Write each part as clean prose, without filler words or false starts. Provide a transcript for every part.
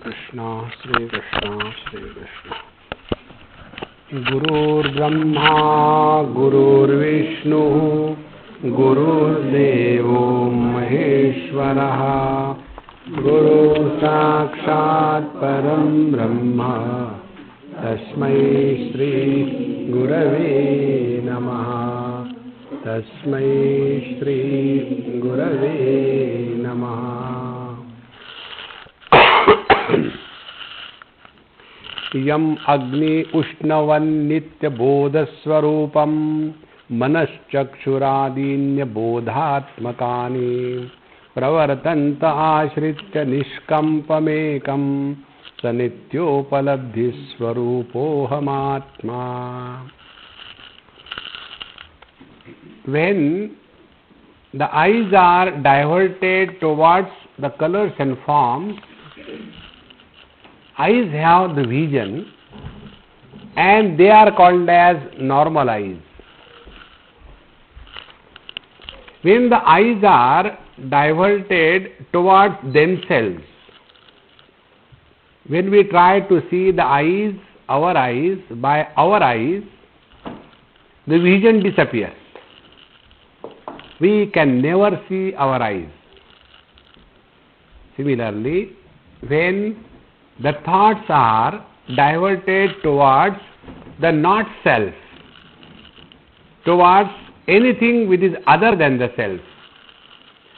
Krishna, Shri Krishna, Shri Krishna. Gurur Brahma, Gurur Vishnu, Gurur Devo Maheshwaraha, Guru Sakshat Param Brahma, Tasmai Shri Gurave Namaha, Tasmai Shri Gurave Namaha. Yam Agni Ushnavan Nitya Bodha Swarupam Manaschakshuradinya Bodhatmakani Pravartanta Ashritya Nishkampamekam Sanityopalabdhi Swarupohamatma. When the eyes are diverted towards the colors and forms, eyes have the vision and they are called as normal eyes. When the eyes are diverted towards themselves, when we try to see the eyes, our eyes, by our eyes, the vision disappears. We can never see our eyes. Similarly, when the thoughts are diverted towards the not self, towards anything which is other than the self,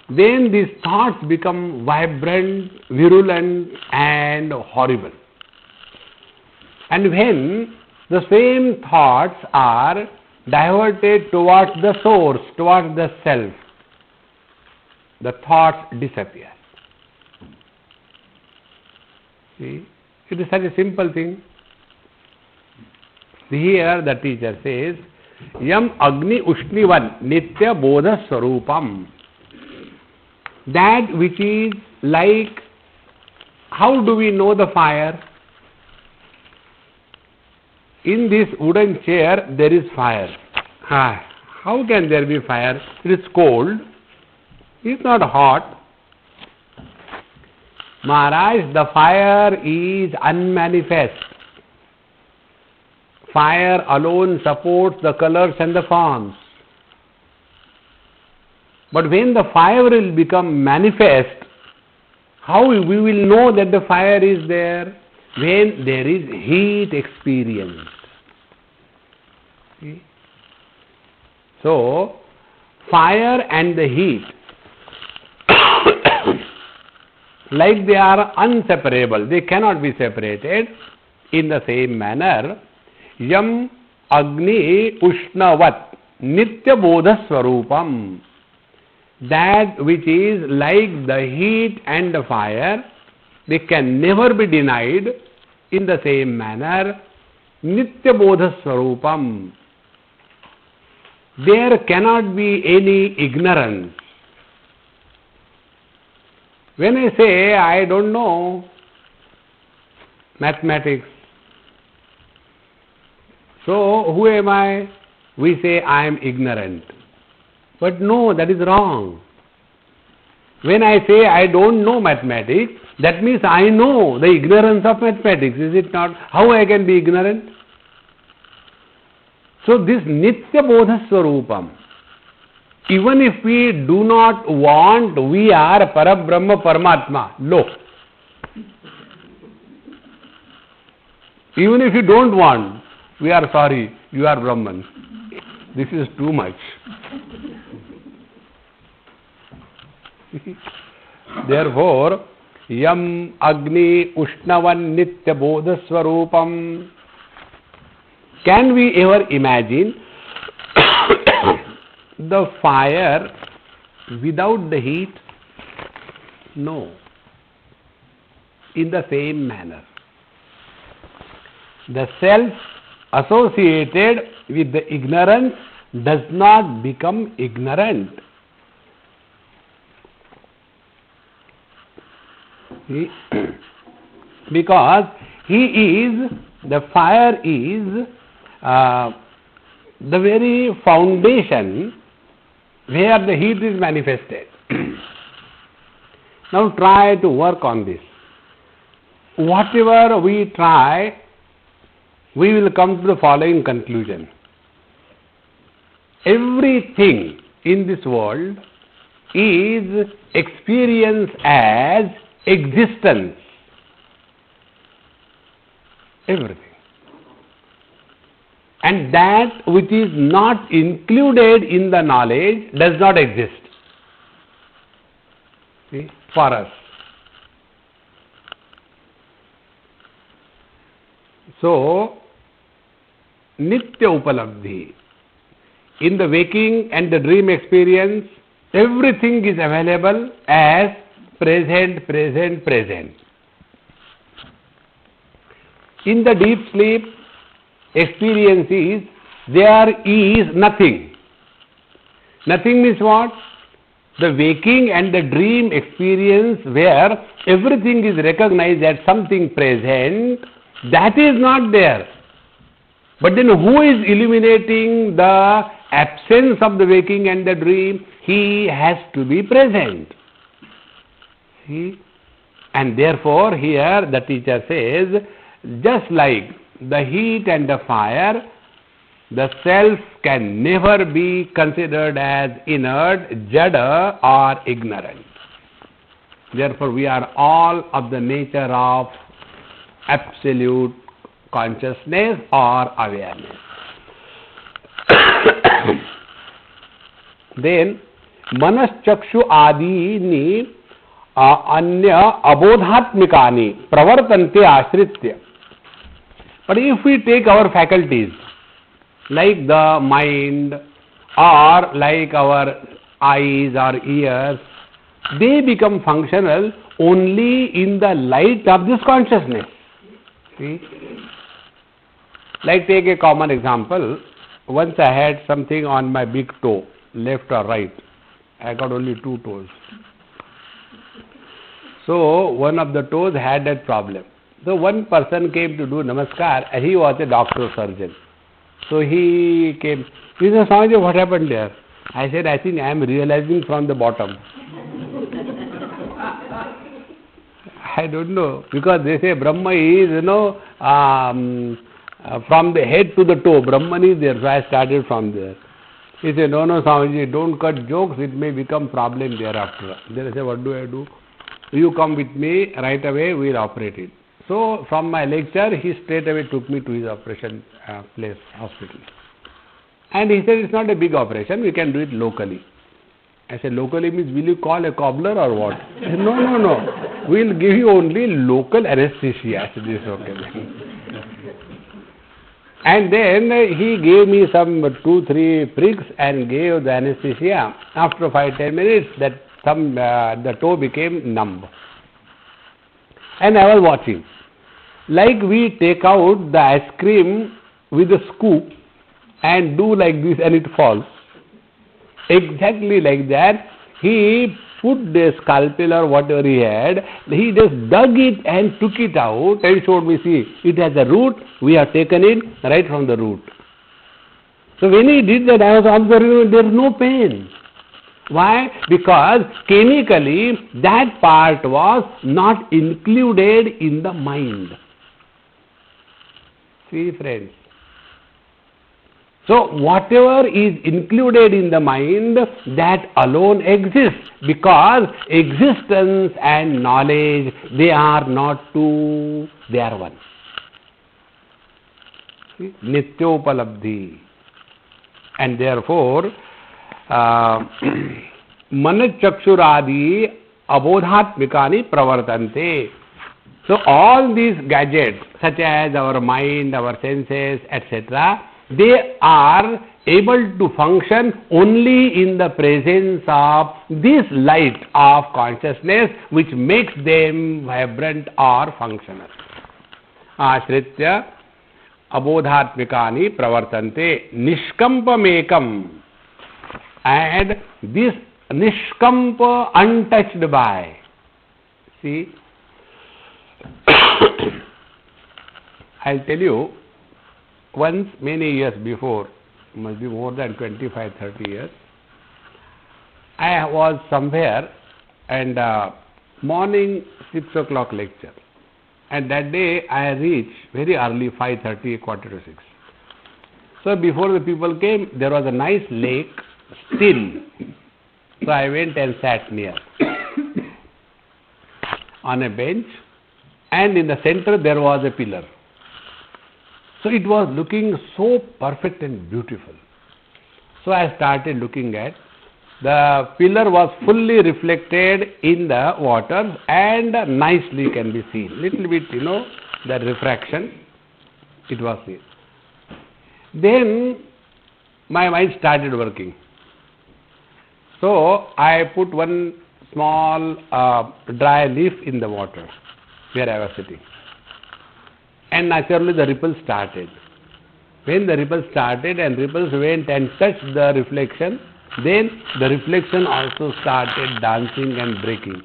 then these thoughts become vibrant, virulent and horrible. And when the same thoughts are diverted towards the source, towards the self, the thoughts disappear. See, it is such a simple thing. Here the teacher says, Yam Agni Ushnivan Nitya Bodha Swarupam. That which is like, how do we know the fire? In this wooden chair there is fire. How can there be fire? It is cold. It is not hot. Maharaj, the fire is unmanifest. Fire alone supports the colors and the forms. But when the fire will become manifest, how we will know that the fire is there? When there is heat experienced. See? So, fire and the heat, like they are inseparable, they cannot be separated. In the same manner, Yam Agni Ushnavat Nitya Bodha Swarupam. That which is like the heat and the fire, they can never be denied. In the same manner, Nitya Bodha Swarupam. There cannot be any ignorance. When I say I don't know mathematics, so who am I? We say I am ignorant. But no, that is wrong. When I say I don't know mathematics, that means I know the ignorance of mathematics, is it not? How I can be ignorant? So this Nitya Bodha Swarupam, even if we do not want, we are Parabrahma Paramatma. Lo. Even if you don't want, we are sorry, you are Brahman. This is too much. Therefore, Yam Agni Ushnavan Nitya Bodha Swarupam. Can we ever imagine the fire without the heat? No. In the same manner, the self associated with the ignorance does not become ignorant. Because the fire is the very foundation where the heat is manifested. Now try to work on this. whatever we try, we will come to the following conclusion. Everything in this world is experienced as existence. Everything. And that which is not included in the knowledge does not exist. See, for us. So, Nitya Upalabdhi. In the waking and the dream experience, everything is available as present, present, present. In the deep sleep experiences, there is nothing. Nothing means what? The waking and the dream experience where everything is recognized as something present, that is not there. But then who is illuminating the absence of the waking and the dream? He has to be present. See? And therefore here the teacher says, just like the heat and the fire, the self can never be considered as inert, jada or ignorant. Therefore we are all of the nature of absolute consciousness or awareness. Then manaschakshu adini anya abodhatmikani pravartante ashritya. But if we take our faculties, like the mind or like our eyes or ears, they become functional only in the light of this consciousness. See? Like take a common example. Once I had something on my big toe, left or right. I got only 2 toes. So one of the toes had that problem. So one person came to do namaskar, and he was a doctor surgeon. So he came. He said, Swamiji, what happened there? I said, I think I am realizing from the bottom. I don't know, because they say Brahma is, from the head to the toe, Brahman is there, so I started from there. He said, no, Swamiji, don't cut jokes, it may become problem thereafter. Then I said, what do I do? You come with me, right away, we will operate it. So, from my lecture, he straight away took me to his operation place, hospital. And he said, it's not a big operation, we can do it locally. I said, locally means, will you call a cobbler or what? He said, no, we will give you only local anesthesia. I said, this is okay. And then he gave me some 2-3 pricks and gave the anesthesia. After 5-10 minutes, the toe became numb. And I was watching. Like we take out the ice cream with a scoop and do like this and it falls. Exactly like that, he put the scalpel or whatever he had, he just dug it and took it out and showed me, see, it has a root, we have taken it right from the root. So when he did that, I was observing there is no pain. Why? Because chemically that part was not included in the mind. See, friends. So whatever is included in the mind, that alone exists, because existence and knowledge, they are not two, they are one. See? Nityopalabdhi. And therefore, manachakshuradi abodhatmikani pravartante. So all these gadgets, such as our mind, our senses, etc., they are able to function only in the presence of this light of consciousness, which makes them vibrant or functional. Ashritya abodhatmikani pravartante nishkampamekam. And this nishkampa, untouched by. See, I'll tell you, once many years before, must be more than 25-30 years, I was somewhere and morning 6 o'clock lecture. And that day I reached very early, 5:30, quarter to 6. So before the people came, there was a nice lake, still. So I went and sat near on a bench, and in the center there was a pillar. So it was looking so perfect and beautiful. So I started looking at. The pillar was fully reflected in the water and nicely can be seen. Little bit, the refraction, it was seen. Then my mind started working. So I put one small dry leaf in the water where I was sitting. And naturally the ripple started. When the ripple started and ripples went and touched the reflection, then the reflection also started dancing and breaking.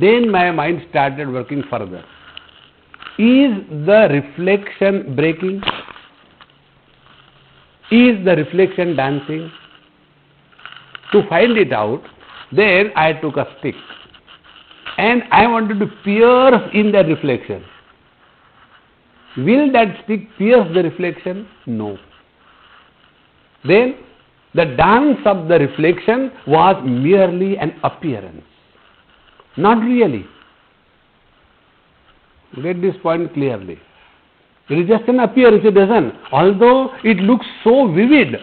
Then my mind started working further. Is the reflection breaking? Is the reflection dancing? To find it out, then I took a stick and I wanted to pierce in the reflection. Will that stick pierce the reflection? No. Then the dance of the reflection was merely an appearance, not really. Get this point clearly. It is just an appearance, it doesn't. Although it looks so vivid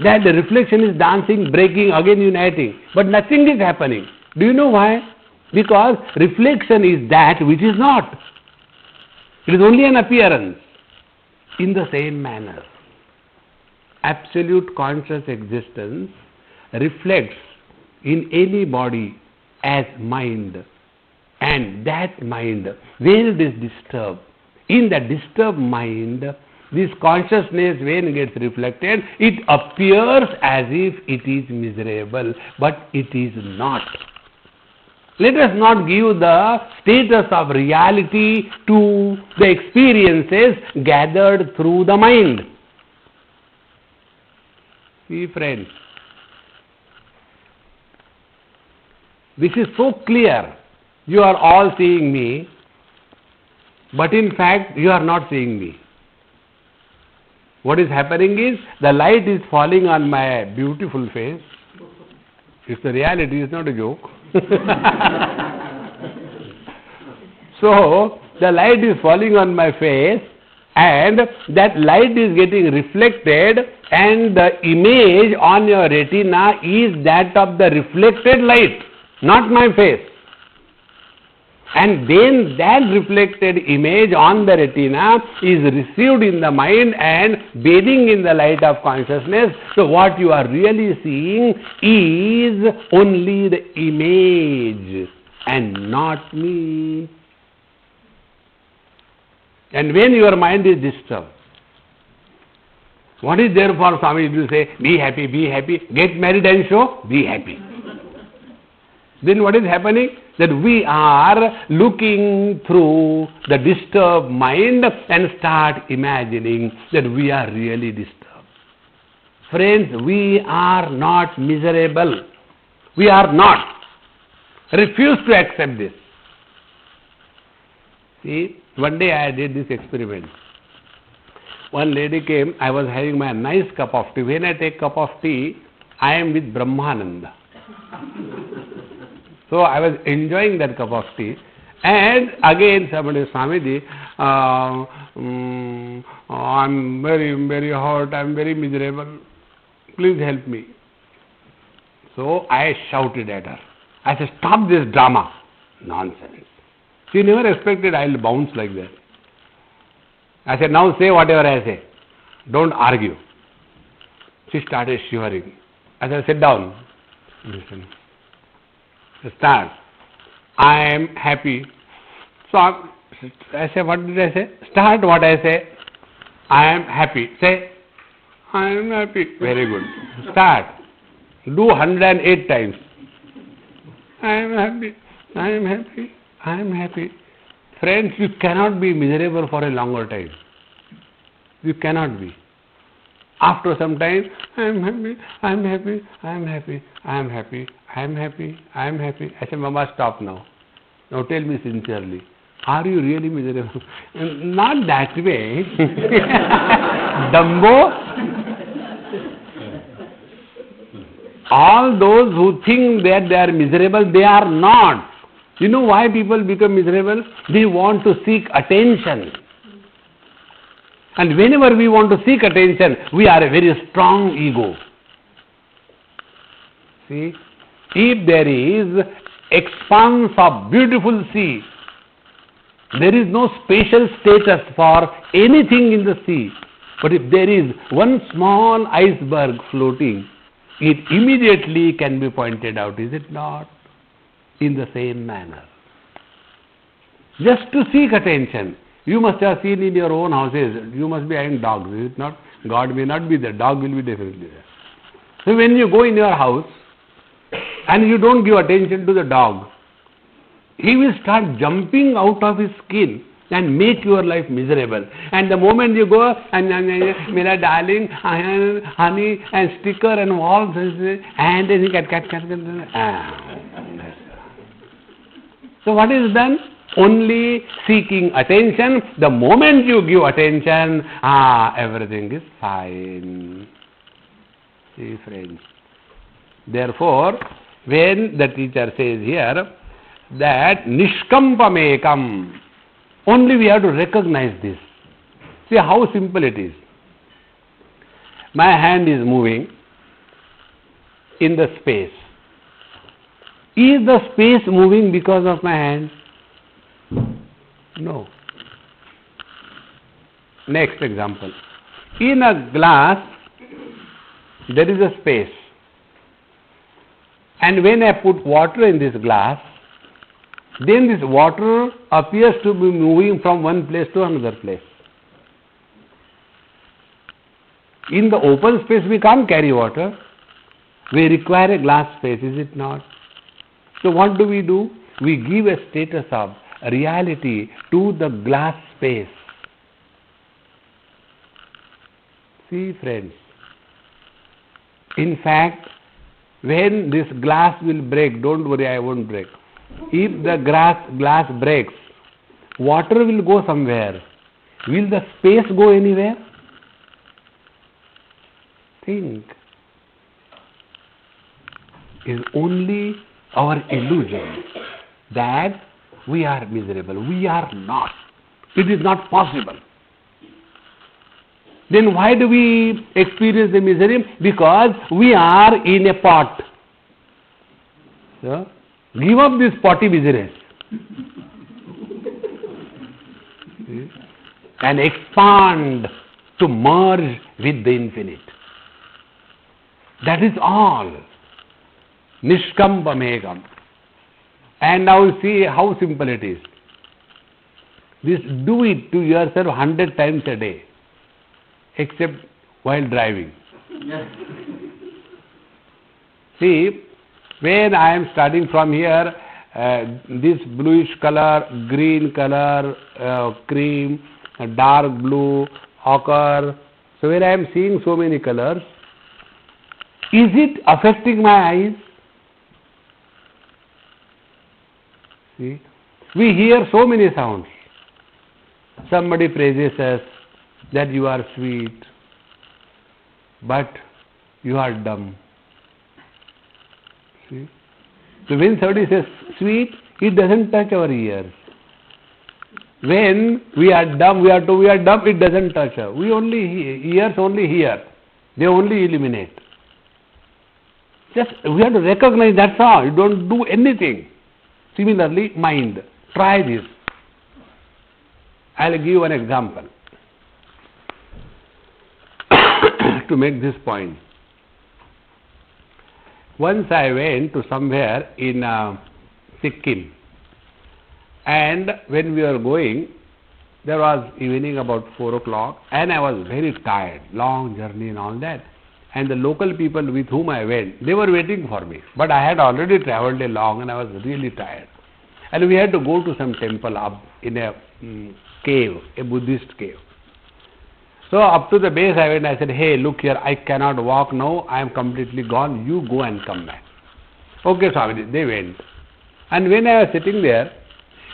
that the reflection is dancing, breaking, again uniting, but nothing is happening. Do you know why? Because reflection is that which is not. It is only an appearance. In the same manner, absolute conscious existence reflects in any body as mind, and that mind, when it is disturbed, in the disturbed mind, this consciousness, when it gets reflected, it appears as if it is miserable, but it is not. Let us not give the status of reality to the experiences gathered through the mind. See, friends, this is so clear. You are all seeing me, but in fact you are not seeing me. What is happening is the light is falling on my beautiful face. It's the reality, it's not a joke. So the light is falling on my face, and that light is getting reflected, and the image on your retina is that of the reflected light, not my face. And then that reflected image on the retina is received in the mind and bathing in the light of consciousness. So what you are really seeing is only the image and not me. And when your mind is disturbed, what is there for Swami to say, be happy, get married and show, be happy. Then what is happening? That we are looking through the disturbed mind and start imagining that we are really disturbed. Friends, we are not miserable. We are not. Refuse to accept this. See, one day I did this experiment. One lady came, I was having my nice cup of tea. When I take cup of tea, I am with Brahmananda. So I was enjoying that cup of tea, and again somebody, Swamiji, I'm very hurt, I'm very miserable, please help me. So I shouted at her. I said, stop this drama. Nonsense. She never expected I'll bounce like that. I said, now say whatever I say. Don't argue. She started shivering. I said, sit down. Listen. Start. I am happy. So I say, what did I say? Start what I say. I am happy. Say, I am happy. Very good. Start. Do 108 times. I am happy. I am happy. I am happy. Friends, you cannot be miserable for a longer time. You cannot be. After some time, I am happy, I am happy, I am happy, I am happy, I am happy, I am happy. I say, Mama, stop now. Now tell me sincerely, Are you really miserable? Not that way. Dumbo. All those who think that they are miserable, they are not. You know why people become miserable? They want to seek attention. And whenever we want to seek attention, we are a very strong ego. See? If there is expanse of beautiful sea, there is no special status for anything in the sea. But if there is one small iceberg floating, it immediately can be pointed out, is it not? In the same manner. Just to seek attention. You must have seen in your own houses, you must be having dogs, is it not? God may not be there, dog will be definitely there. So when you go in your house and you don't give attention to the dog, he will start jumping out of his skin and make your life miserable. And the moment you go and Mera darling, honey, and sticker and walls, and then he cat. So what is done? Only seeking attention. The moment you give attention, everything is fine. See, friends. Therefore, when the teacher says here that nishkampamekam, only we have to recognize this. See how simple it is. My hand is moving in the space. Is the space moving because of my hand? No. Next example. In a glass, there is a space. And when I put water in this glass, then this water appears to be moving from one place to another place. In the open space, we can't carry water. We require a glass space, is it not? So what do? We give a status of reality to the glass space. See, friends. In fact, when this glass will break, don't worry, I won't break. If the glass breaks, water will go somewhere. Will the space go anywhere? Think. It is only our illusion that we are miserable. We are not. It is not possible. Then why do we experience the misery? Because we are in a pot. So, give up this potty business and expand to merge with the infinite. That is all. Nishkampamekam. And now see how simple it is. This, do it to yourself 100 times a day, except while driving. See, when I am starting from here, this bluish color, green color, cream, dark blue, ochre. So when I am seeing so many colors, is it affecting my eyes? See, we hear so many sounds. Somebody praises us that you are sweet, but you are dumb. See? So when somebody says sweet, it doesn't touch our ears. When we are dumb, we are told we are dumb, it doesn't touch us. We only ears only hear. They only illuminate. Just we have to recognize, that's all. You don't do anything. Similarly, mind. Try this. I'll give you an example to make this point. Once I went to somewhere in Sikkim, and when we were going, there was evening about 4 o'clock, and I was very tired, long journey and all that. And the local people with whom I went, they were waiting for me. But I had already traveled a long and I was really tired. And we had to go to some temple up in a cave, a Buddhist cave. So up to the base I went, I said, hey, look here, I cannot walk now, I am completely gone, you go and come back. Okay, Swamiji, they went. And when I was sitting there,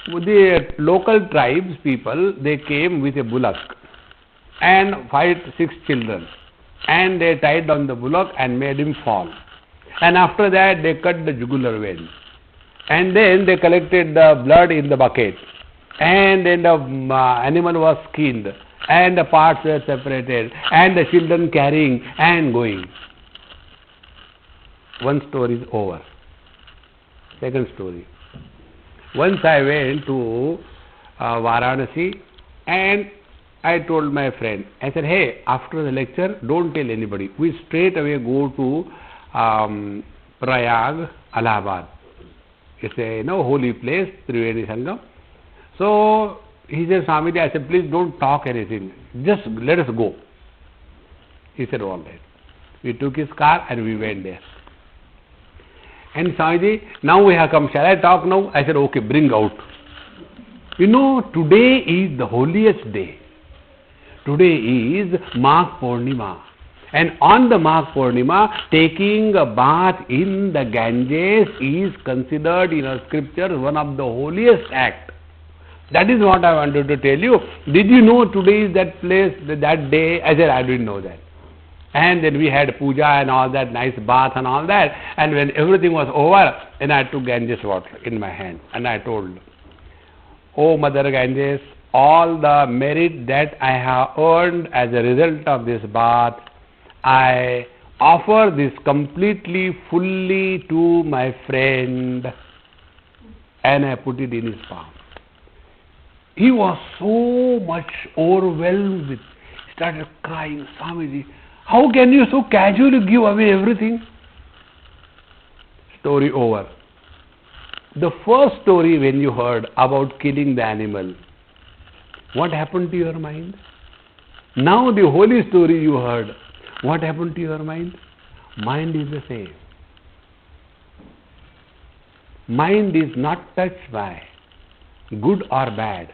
the local tribes people, they came with a bullock and 5-6 children, and they tied down the bullock and made him fall. And after that they cut the jugular vein, and then they collected the blood in the bucket, and then the animal was skinned, and the parts were separated, and the children carrying and going. One story is over. Second story. Once I went to Varanasi, and I told my friend, I said, hey, after the lecture, don't tell anybody. We straight away go to Prayag, Allahabad. It's a holy place, Trivedi Sangam. So he said, Swamiji, I said, please don't talk anything. Just let us go. He said, all right. We took his car and we went there. And Swamiji, now we have come. Shall I talk now? I said, okay, bring out. Today is the holiest day. Today is Magh Purnima. And on the Magh Purnima, taking a bath in the Ganges is considered in our scriptures one of the holiest acts. That is what I wanted to tell you. Did you know today is that place, that day? I said, I didn't know that. And then we had puja and all that, nice bath and all that. And when everything was over, then I took Ganges water in my hand. And I told, oh Mother Ganges, all the merit that I have earned as a result of this bath, I offer this completely, fully to my friend. And I put it in his palm. He was so much overwhelmed with, he started crying, Swamiji, how can you so casually give away everything? Story over. The first story when you heard about killing the animal, what happened to your mind? Now the holy story you heard, what happened to your mind? Mind is the same. Mind is not touched by good or bad.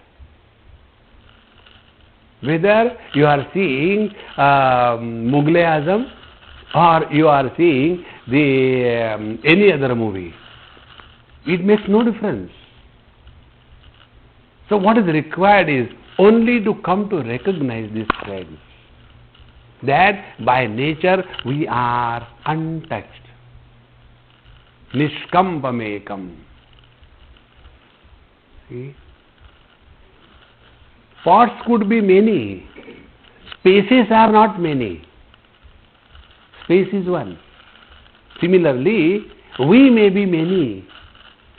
Whether you are seeing Mughal-e-Azam or you are seeing the any other movie, it makes no difference. So what is required is only to come to recognize this trend, that by nature we are untouched. Nishkampamekam. See? Spots could be many. Spaces are not many. Space is one. Similarly, we may be many,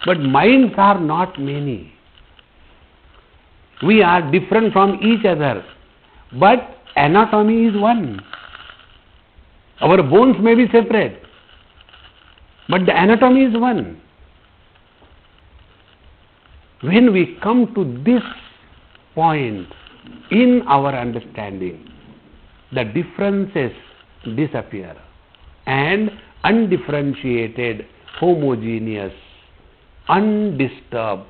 but minds are not many. We are different from each other, but anatomy is one. Our bones may be separate, but the anatomy is one. When we come to this point in our understanding, the differences disappear, and undifferentiated, homogeneous, undisturbed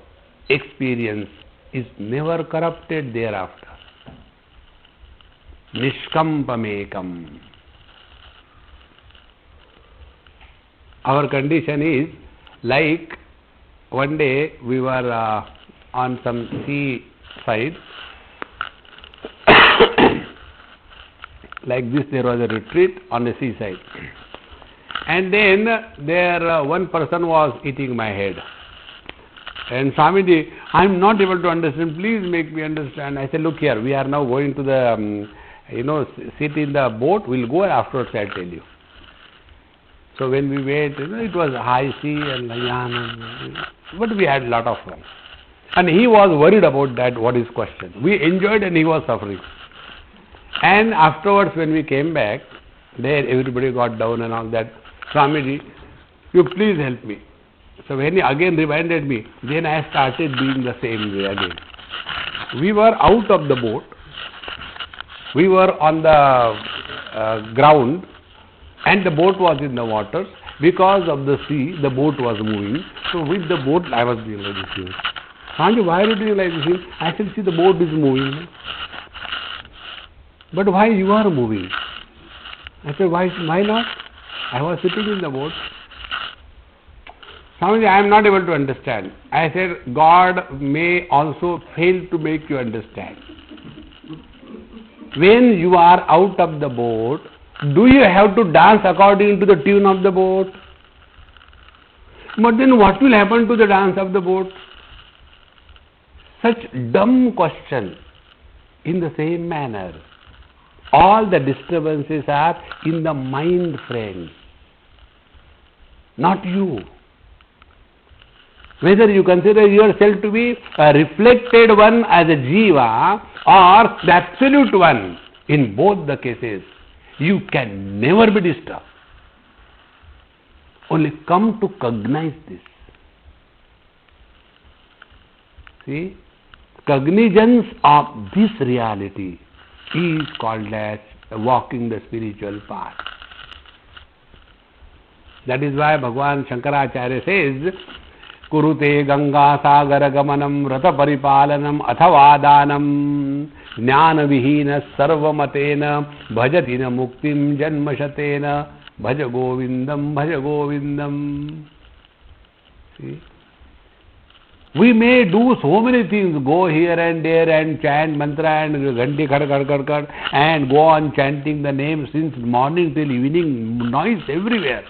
experience is never corrupted thereafter. Nishkampamekam. Our condition is like one day we were on some sea side. Like this, there was a retreat on the seaside, and then there one person was eating my head. And Swamiji, I am not able to understand, please make me understand. I said, look here, we are now going to the, sit in the boat, we will go afterwards, I will tell you. So when we went, it was high sea and but we had a lot of fun. And he was worried about that, what is question. We enjoyed and he was suffering. And afterwards when we came back, there everybody got down and all that. Swamiji, you please help me. So when he again reminded me, then I started doing the same way again. We were out of the boat. We were on the ground, and the boat was in the waters. Because of the sea, the boat was moving. So with the boat, I was doing like this. Swamiji, why are you doing like this? I said, see, the boat is moving. But why you are moving? I said, why not? I was sitting in the boat. Swamiji, I am not able to understand. I said, God may also fail to make you understand. When you are out of the boat, do you have to dance according to the tune of the boat? But then what will happen to the dance of the boat? Such dumb question. In the same manner, all the disturbances are in the mind, friends, not you. Whether you consider yourself to be a reflected one as a jiva or the absolute one, in both the cases, you can never be disturbed. Only come to cognize this. See? Cognizance of this reality is called as walking the spiritual path. That is why Bhagavan Shankaracharya says, Kurute Ganga Sagara Gamanam Rata Paripalanam Athavadanam Jnana Vihina Sarvamatena Bhajatina Muktim Janmashatena Bhaja Govindam Bhaja Govindam. See? We may do so many things, go here and there and chant mantra and ghanti khar khar khar khar and go on chanting the name since morning till evening, noise everywhere.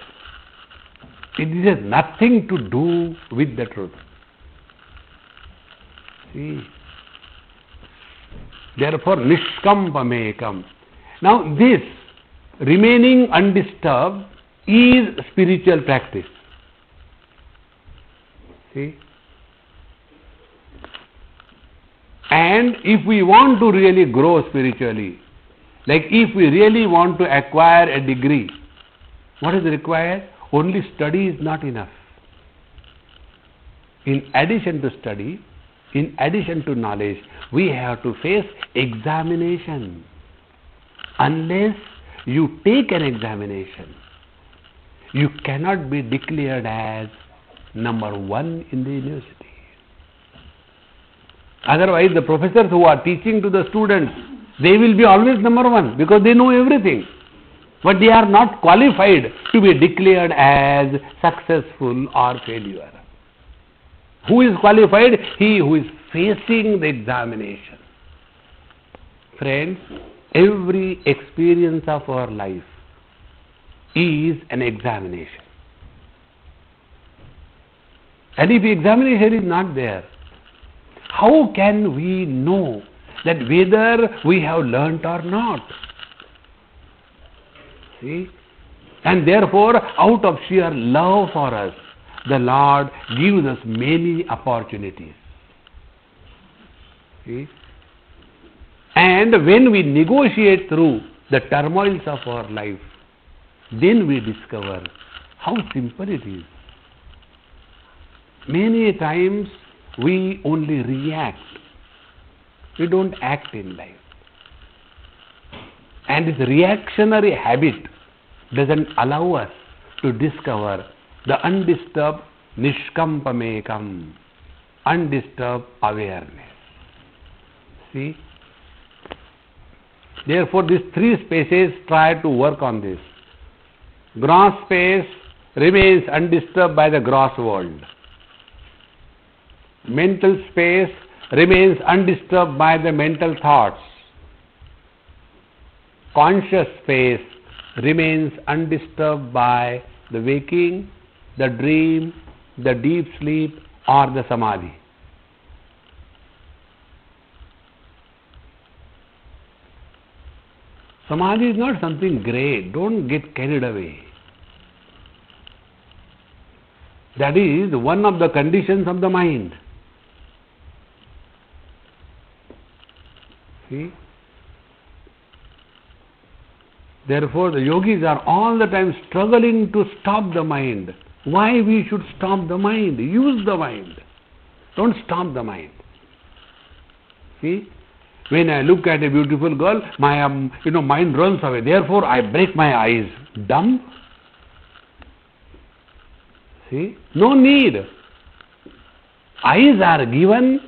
It has nothing to do with the truth. See? Therefore, nishkampamekam. Now this remaining undisturbed is spiritual practice. See? And if we want to really grow spiritually, like if we really want to acquire a degree, what is required? Only study is not enough. In addition to study, in addition to knowledge, we have to face examination. Unless you take an examination, you cannot be declared as number one in the university. Otherwise, the professors who are teaching to the students, they will be always number one because they know everything. But they are not qualified to be declared as successful or failure. Who is qualified? He who is facing the examination. Friends, every experience of our life is an examination. And if the examination is not there, how can we know that whether we have learnt or not? See? And therefore, out of sheer love for us, the Lord gives us many opportunities. See? And when we negotiate through the turmoils of our life, then we discover how simple it is. Many times we only react. We don't act in life. And this reactionary habit doesn't allow us to discover the undisturbed nishkampamekam, undisturbed awareness. See? Therefore, these three spaces try to work on this. Gross space remains undisturbed by the gross world. Mental space remains undisturbed by the mental thoughts. Conscious space remains undisturbed by the waking, the dream, the deep sleep or the samadhi. Samadhi is not something great. Don't get carried away. That is one of the conditions of the mind. See? Therefore, the yogis are all the time struggling to stop the mind. Why we should stop the mind? Use the mind. Don't stop the mind. See? When I look at a beautiful girl, my mind runs away. Therefore, I break my eyes. Dumb? See? No need. Eyes are given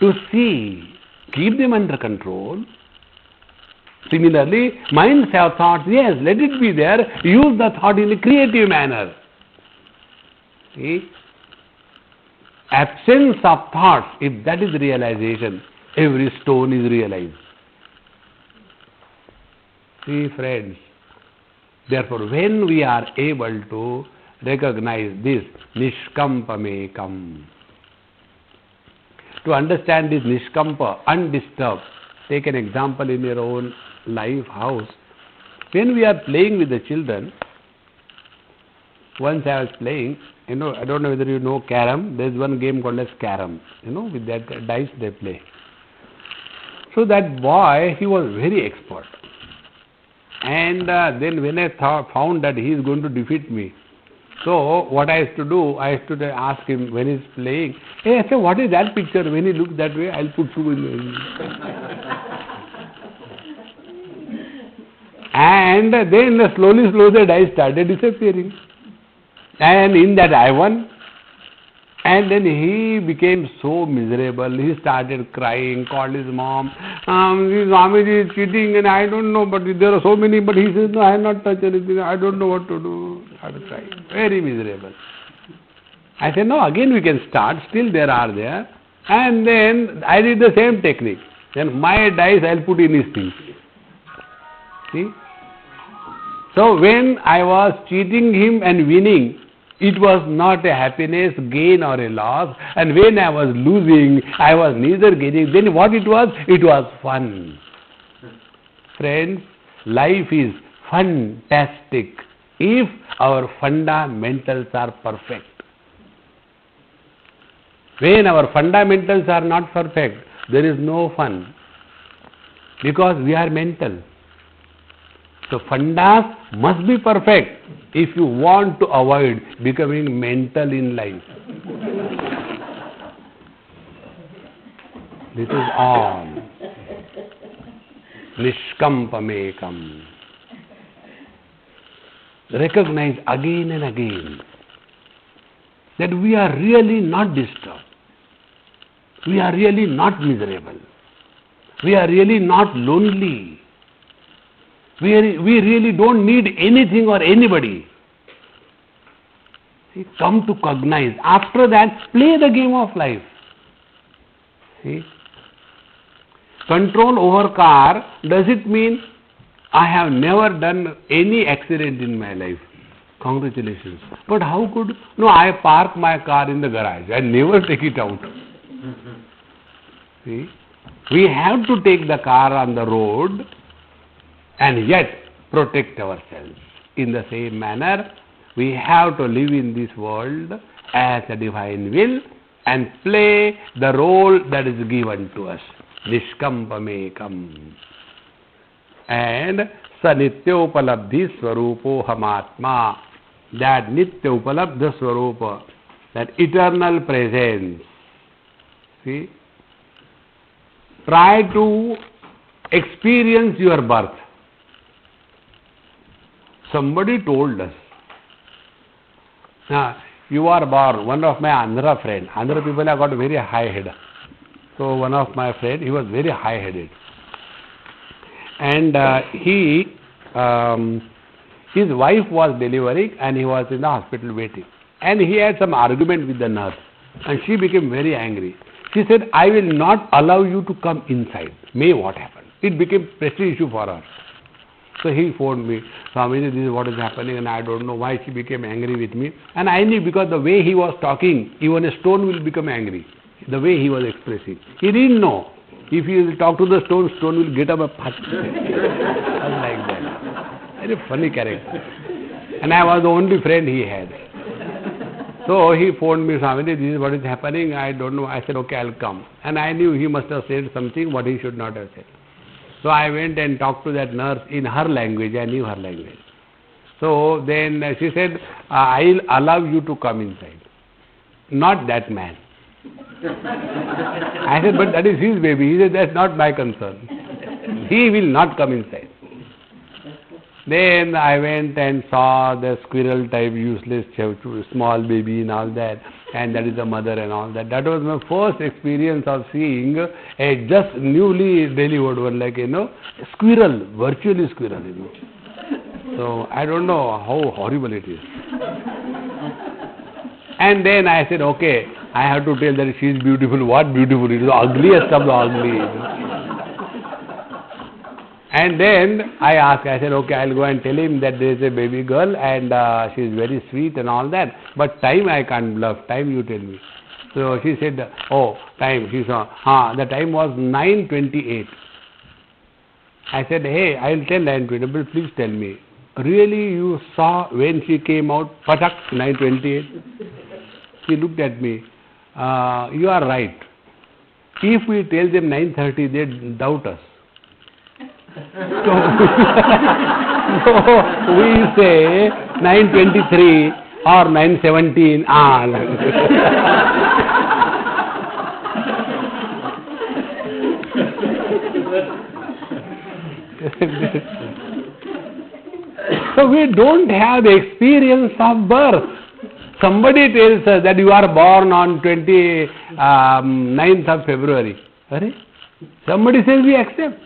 to see. Keep them under control. Similarly, minds have thoughts. Yes, let it be there. Use the thought in a creative manner. See? absence of thoughts, if that is realization, every stone is realized. See, friends, therefore, when we are able to recognize this nishkampamekam, to understand this nishkampa, undisturbed, take an example in your own life, house. When we are playing with the children, once I was playing, I don't know whether you know carom. There is one game called as carom. With that dice they play. So that boy, he was very expert. And then when I found that he is going to defeat me, so what I used to do, I used to ask him when he is playing, hey, I say, what is that picture? When he looks that way, I'll put 2 in. And then slowly the dice started disappearing. And in that I won. And then he became so miserable. He started crying, called his mom. Swamiji is cheating and I don't know, but there are so many. But he says, no, I have not touched anything. I don't know what to do. I started crying. Very miserable. I said, no, again we can start. Still there are there. And then I did the same technique. Then my dice I'll put in his things. See? So when I was cheating him and winning, it was not a happiness, gain or a loss. And when I was losing, I was neither gaining. Then what it was? It was fun. Friends, life is fantastic if our fundamentals are perfect. When our fundamentals are not perfect, there is no fun. Because we are mental. So fundas must be perfect if you want to avoid becoming mental in life. This is all. Nishkampamekam. Recognize again and again that we are really not disturbed. We are really not miserable. We are really not lonely. We really don't need anything or anybody. See, come to cognize. After that, play the game of life. See? Control over car, does it mean I have never done any accident in my life? Congratulations. But how could... No, I park my car in the garage. I never take it out. See? We have to take the car on the road and yet protect ourselves. In the same manner, we have to live in this world as a divine will and play the role that is given to us. Nishkampamekam. And Sanityoupalabdhi Swarupo Hamatma. That Nityoupalabdha Swarupa, that eternal presence. See? Try to experience your birth. Somebody told us, you are born. One of my Andhra friend, Andhra people have got very high head. So one of my friend, he was very high headed. And his wife was delivering and he was in the hospital waiting. And he had some argument with the nurse. And she became very angry. She said, I will not allow you to come inside. May what happened. It became a prestige issue for her. So he phoned me, Swamiji, this is what is happening and I don't know why she became angry with me. And I knew because the way he was talking, even a stone will become angry. The way he was expressing. He didn't know. If he will talk to the stone, stone will get up a pat. Like that. Very funny character. And I was the only friend he had. So he phoned me, Swamiji, this is what is happening, I don't know. I said, okay, I'll come. And I knew he must have said something what he should not have said. So I went and talked to that nurse in her language. I knew her language. So then she said, I'll allow you to come inside. Not that man. I said, but that is his baby. He said, that's not my concern. He will not come inside. Then I went and saw the squirrel type useless small baby and all that. And that is the mother and all that. That was my first experience of seeing a just newly delivered one, like, squirrel, virtually squirrel, So I don't know how horrible it is. And then I said, okay, I have to tell that she is beautiful. What beautiful? It is the ugliest of the ugly. And then I asked, I said, okay, I'll go and tell him that there is a baby girl and she is very sweet and all that. But time I can't bluff. Time you tell me. So she said, oh, time. She saw, the time was 9:28. I said, hey, I'll tell 9:20, but please tell me. Really, you saw when she came out, patak, 9:28? She looked at me. You are right. If we tell them 9:30, they doubt us. So we say 9:23 or 9:17. So we don't have the experience of birth. Somebody tells us that you are born on 29th of February. Somebody says we accept.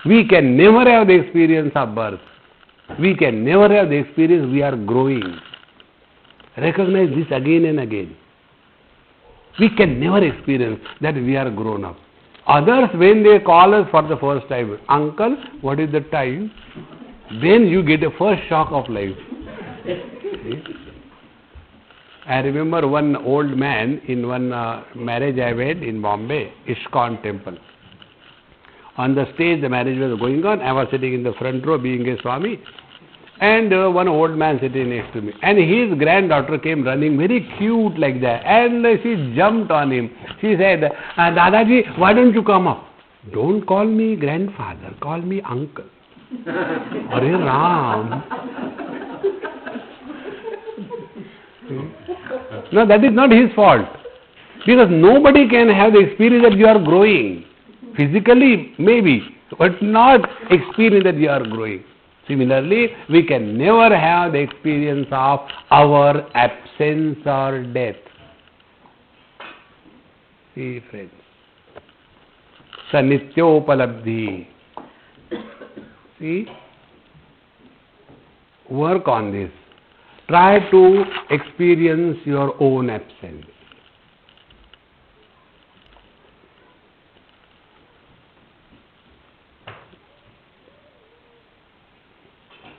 We can never have the experience of birth. We can never have the experience we are growing. Recognize this again and again. We can never experience that we are grown up. Others, when they call us for the first time, uncle, what is the time? Then you get a first shock of life. I remember one old man in one marriage I went in Bombay, ISKCON temple. On the stage, the marriage was going on. I was sitting in the front row being a Swami. And one old man sitting next to me. And his granddaughter came running, very cute like that. And she jumped on him. She said, Dadaji, why don't you come up? Don't call me grandfather, call me uncle. Hare Ram. No, that is not his fault. Because nobody can have the experience that you are growing. Physically, maybe, but not experience that you are growing. Similarly, we can never have the experience of our absence or death. See, friends. Sanityopalabdhi. See? Work on this. Try to experience your own absence.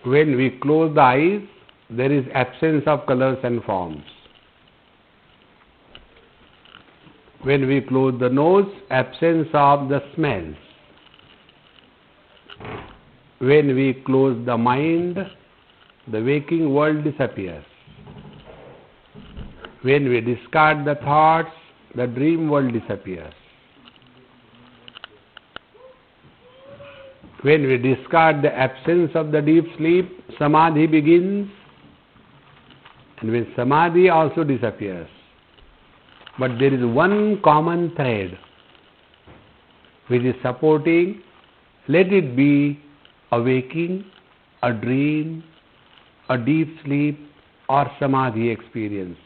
When we close the eyes, there is absence of colors and forms. When we close the nose, absence of the smells. When we close the mind, the waking world disappears. When we discard the thoughts, the dream world disappears. When we discard the absence of the deep sleep, samadhi begins, and when samadhi also disappears. But there is one common thread which is supporting, let it be a waking, a dream, a deep sleep or samadhi experience.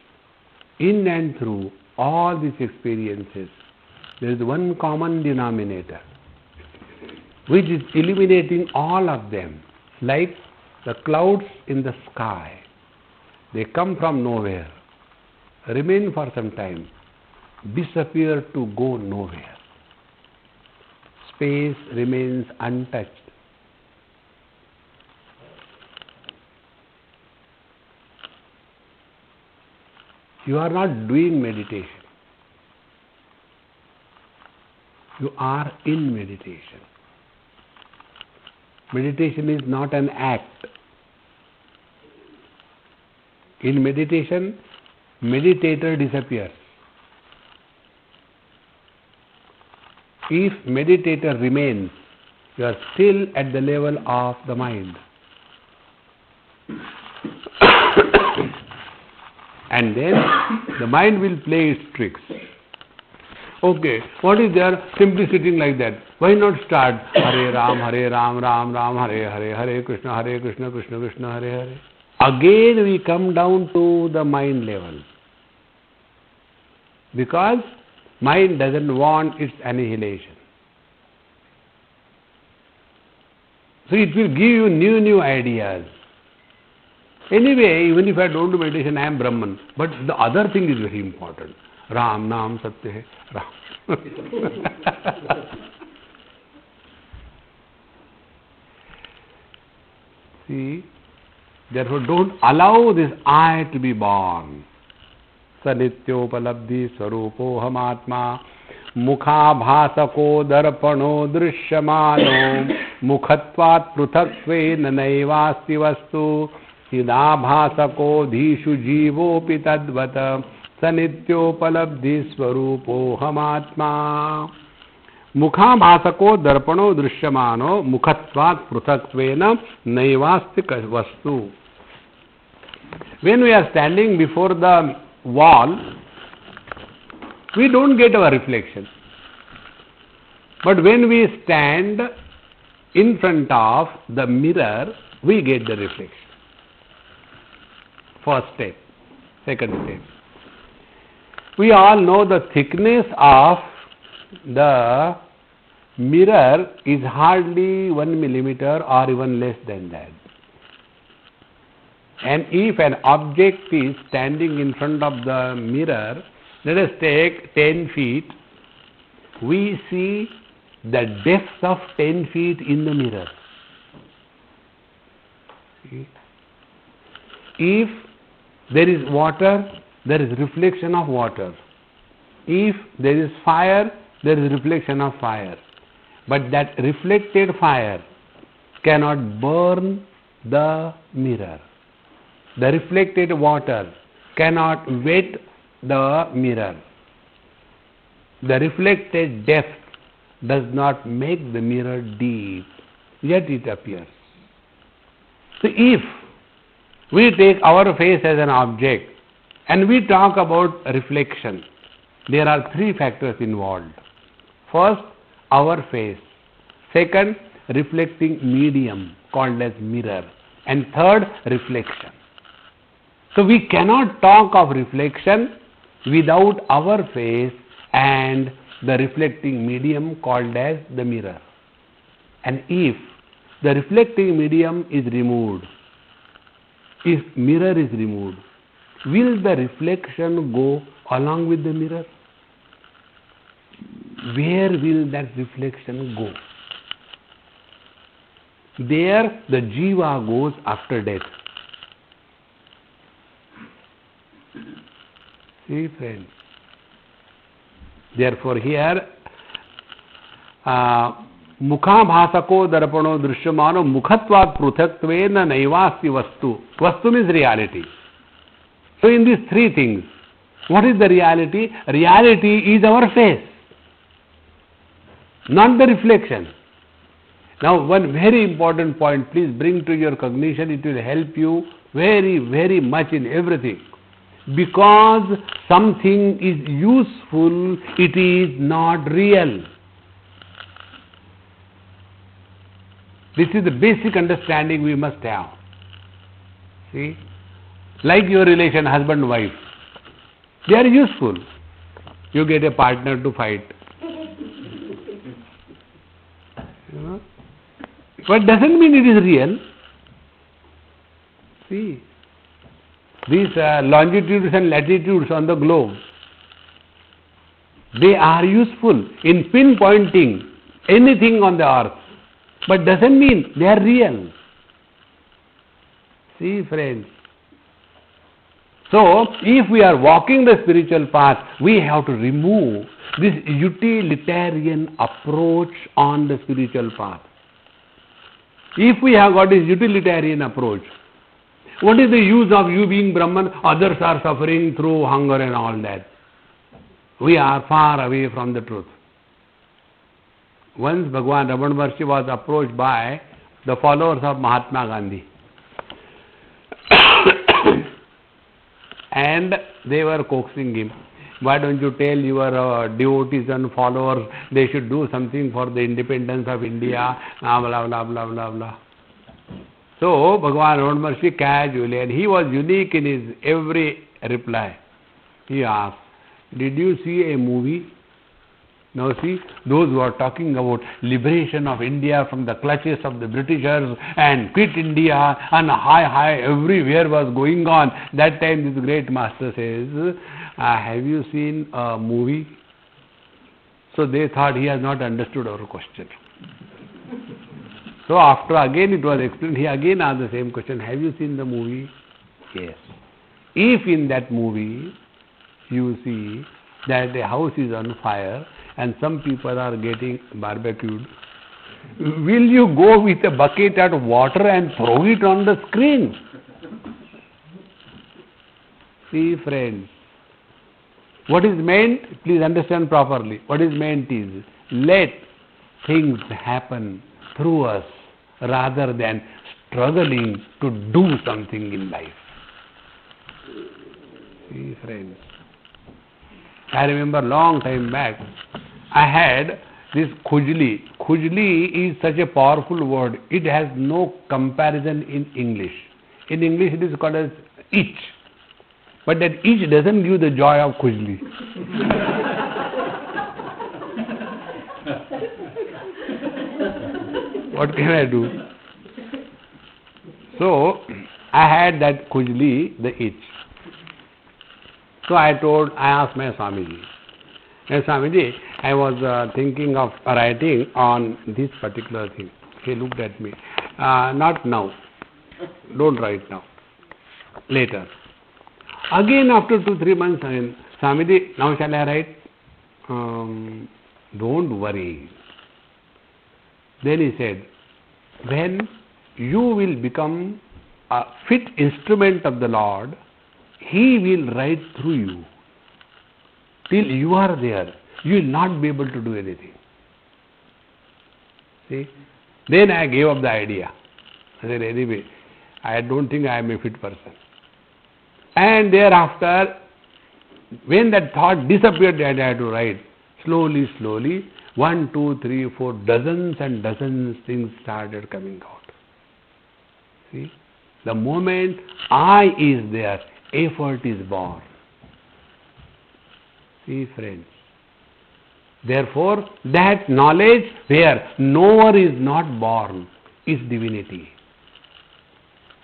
In and through all these experiences, there is one common denominator, which is eliminating all of them, like the clouds in the sky. They come from nowhere, remain for some time, disappear to go nowhere. Space remains untouched. You are not doing meditation. You are in meditation. Meditation is not an act. In meditation, meditator disappears. If meditator remains, you are still at the level of the mind. And then the mind will play its tricks. Okay, what is there? Simply sitting like that. Why not start Hare Ram, Ram Ram, Hare Hare, Hare Krishna, Krishna Krishna, Hare Hare. Again we come down to the mind level. Because mind doesn't want its annihilation. So it will give you new ideas. Anyway, even if I don't do meditation, I am Brahman. But the other thing is very important. Ram नाम सत्य है, Ram. See, therefore don't allow this I to be born. Sanityopalabdhi swarupo hamatma mukhabhasako darpano drishyamano mukhatvat pruthakve nanaivasti vastu sidabhasako dhishu jivopi tadvata sanityopalabdhi swarupo hamatma mukhabhasako darpano drishyamano mukhatvat pruthakvena naivasti vastu. When we are standing before the wall, we don't get our reflection. But when we stand in front of the mirror, we get the reflection. First step. Second step. We all know the thickness of the mirror is hardly 1 millimeter or even less than that. And if an object is standing in front of the mirror, let us take 10 feet, we see the depth of 10 feet in the mirror. See? If there is water, there is reflection of water. If there is fire, there is reflection of fire. But that reflected fire cannot burn the mirror. The reflected water cannot wet the mirror. The reflected depth does not make the mirror deep, yet it appears. So if we take our face as an object and we talk about reflection, there are 3 factors involved. First, our face. Second, reflecting medium called as mirror. And third, reflection. So we cannot talk of reflection without our face and the reflecting medium called as the mirror. And if the reflecting medium is removed, if mirror is removed, will the reflection go along with the mirror? Where will that reflection go? There the jiva goes after death. See, friends. Therefore here mukhabhasako darpano drishyamano mukhatvat pruthatvena naivasti vastu. Vastu means reality. So in these 3 things, what is the reality? Reality is our face, not the reflection. Now one very important point, please bring to your cognition, it will help you very, very much in everything. Because something is useful, it is not real. This is the basic understanding we must have. See? Like your relation, husband-wife. They are useful. You get a partner to fight. You know? But doesn't mean it is real. See? These longitudes and latitudes on the globe, they are useful in pinpointing anything on the earth, but doesn't mean they are real. See, friends. So, if we are walking the spiritual path, we have to remove this utilitarian approach on the spiritual path. If we have got this utilitarian approach, what is the use of you being Brahman? Others are suffering through hunger and all that. We are far away from the truth. Once Bhagwan Ramana Maharshi was approached by the followers of Mahatma Gandhi. And they were coaxing him. Why don't you tell your devotees and followers they should do something for the independence of India? Blah, blah, blah, blah, blah, blah. So, Bhagwan Ramana Maharshi casually, and he was unique in his every reply. He asked, did you see a movie Now see, those who are talking about liberation of India from the clutches of the Britishers and quit India and high everywhere was going on. That time this great master says, have you seen a movie? So they thought he has not understood our question. So after again it was explained, he again asked the same question, have you seen the movie? Yes. If in that movie you see that a house is on fire and some people are getting barbecued, will you go with a bucket of water and throw it on the screen? See friends, what is meant, please understand properly, what is meant is, let things happen through us rather than struggling to do something in life. See friends, I remember long time back, I had this khujli. Khujli is such a powerful word. It has no comparison in English. In English it is called as itch. But that itch doesn't give the joy of khujli. What can I do? So, I had that khujli, the itch. So I asked my Swamiji, hey Swamiji, I was thinking of writing on this particular thing. He looked at me. Not now. Don't write now. Later. Again after 2-3 months, Swamiji, now shall I write? Don't worry. Then he said, when you will become a fit instrument of the Lord, He will write through you. Till you are there, you will not be able to do anything. See? Then I gave up the idea. I said, anyway, I don't think I am a fit person. And thereafter, when that thought disappeared that I had to write, slowly, 1, 2, 3, 4, dozens and dozens things started coming out. See? The moment I is there, effort is born. See friends. Therefore, that knowledge where knower is not born is divinity.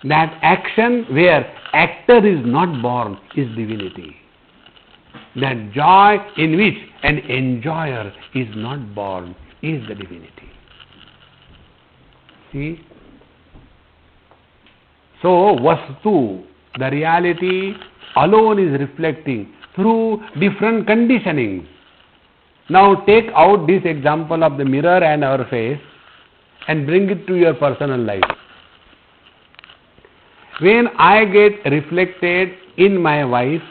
That action where actor is not born is divinity. That joy in which an enjoyer is not born is the divinity. See? So, Vastu, the reality alone is reflecting through different conditionings. Now take out this example of the mirror and our face and bring it to your personal life. When I get reflected in my wife,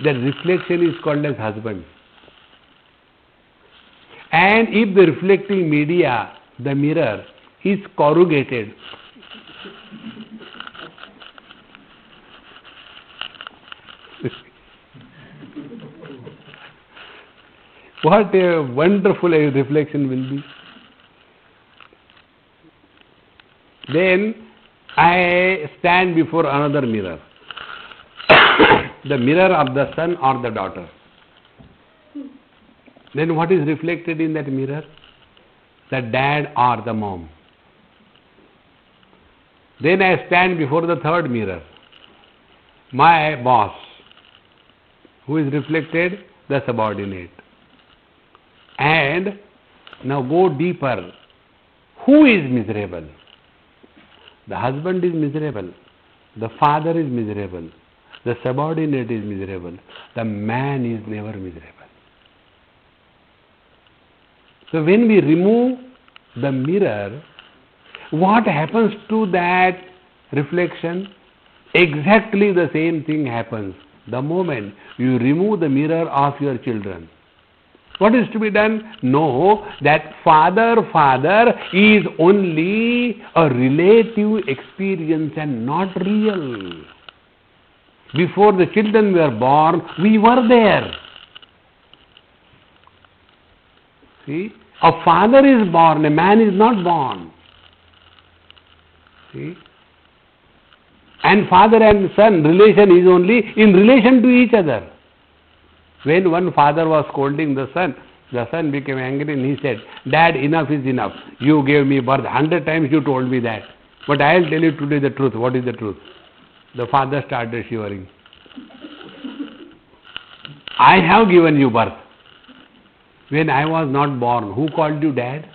that reflection is called as husband. And if the reflecting media, the mirror, is corrugated, what a wonderful reflection will be. Then I stand before another mirror, the mirror of the son or the daughter. Then what is reflected in that mirror? The dad or the mom. Then I stand before the third mirror, my boss. Who is reflected? The subordinate. And now go deeper. Who is miserable? The husband is miserable. The father is miserable. The subordinate is miserable. The man is never miserable. So when we remove the mirror, what happens to that reflection? Exactly the same thing happens the moment you remove the mirror of your children. What is to be done? Know that father is only a relative experience and not real. Before the children were born, we were there. See? A father is born, a man is not born. See? And father and son relation is only in relation to each other. When one father was scolding the son became angry and he said, "Dad, enough is enough. You gave me birth. 100 times you told me that. But I will tell you today the truth." What is the truth? The father started shivering. "I have given you birth. When I was not born, who called you dad?"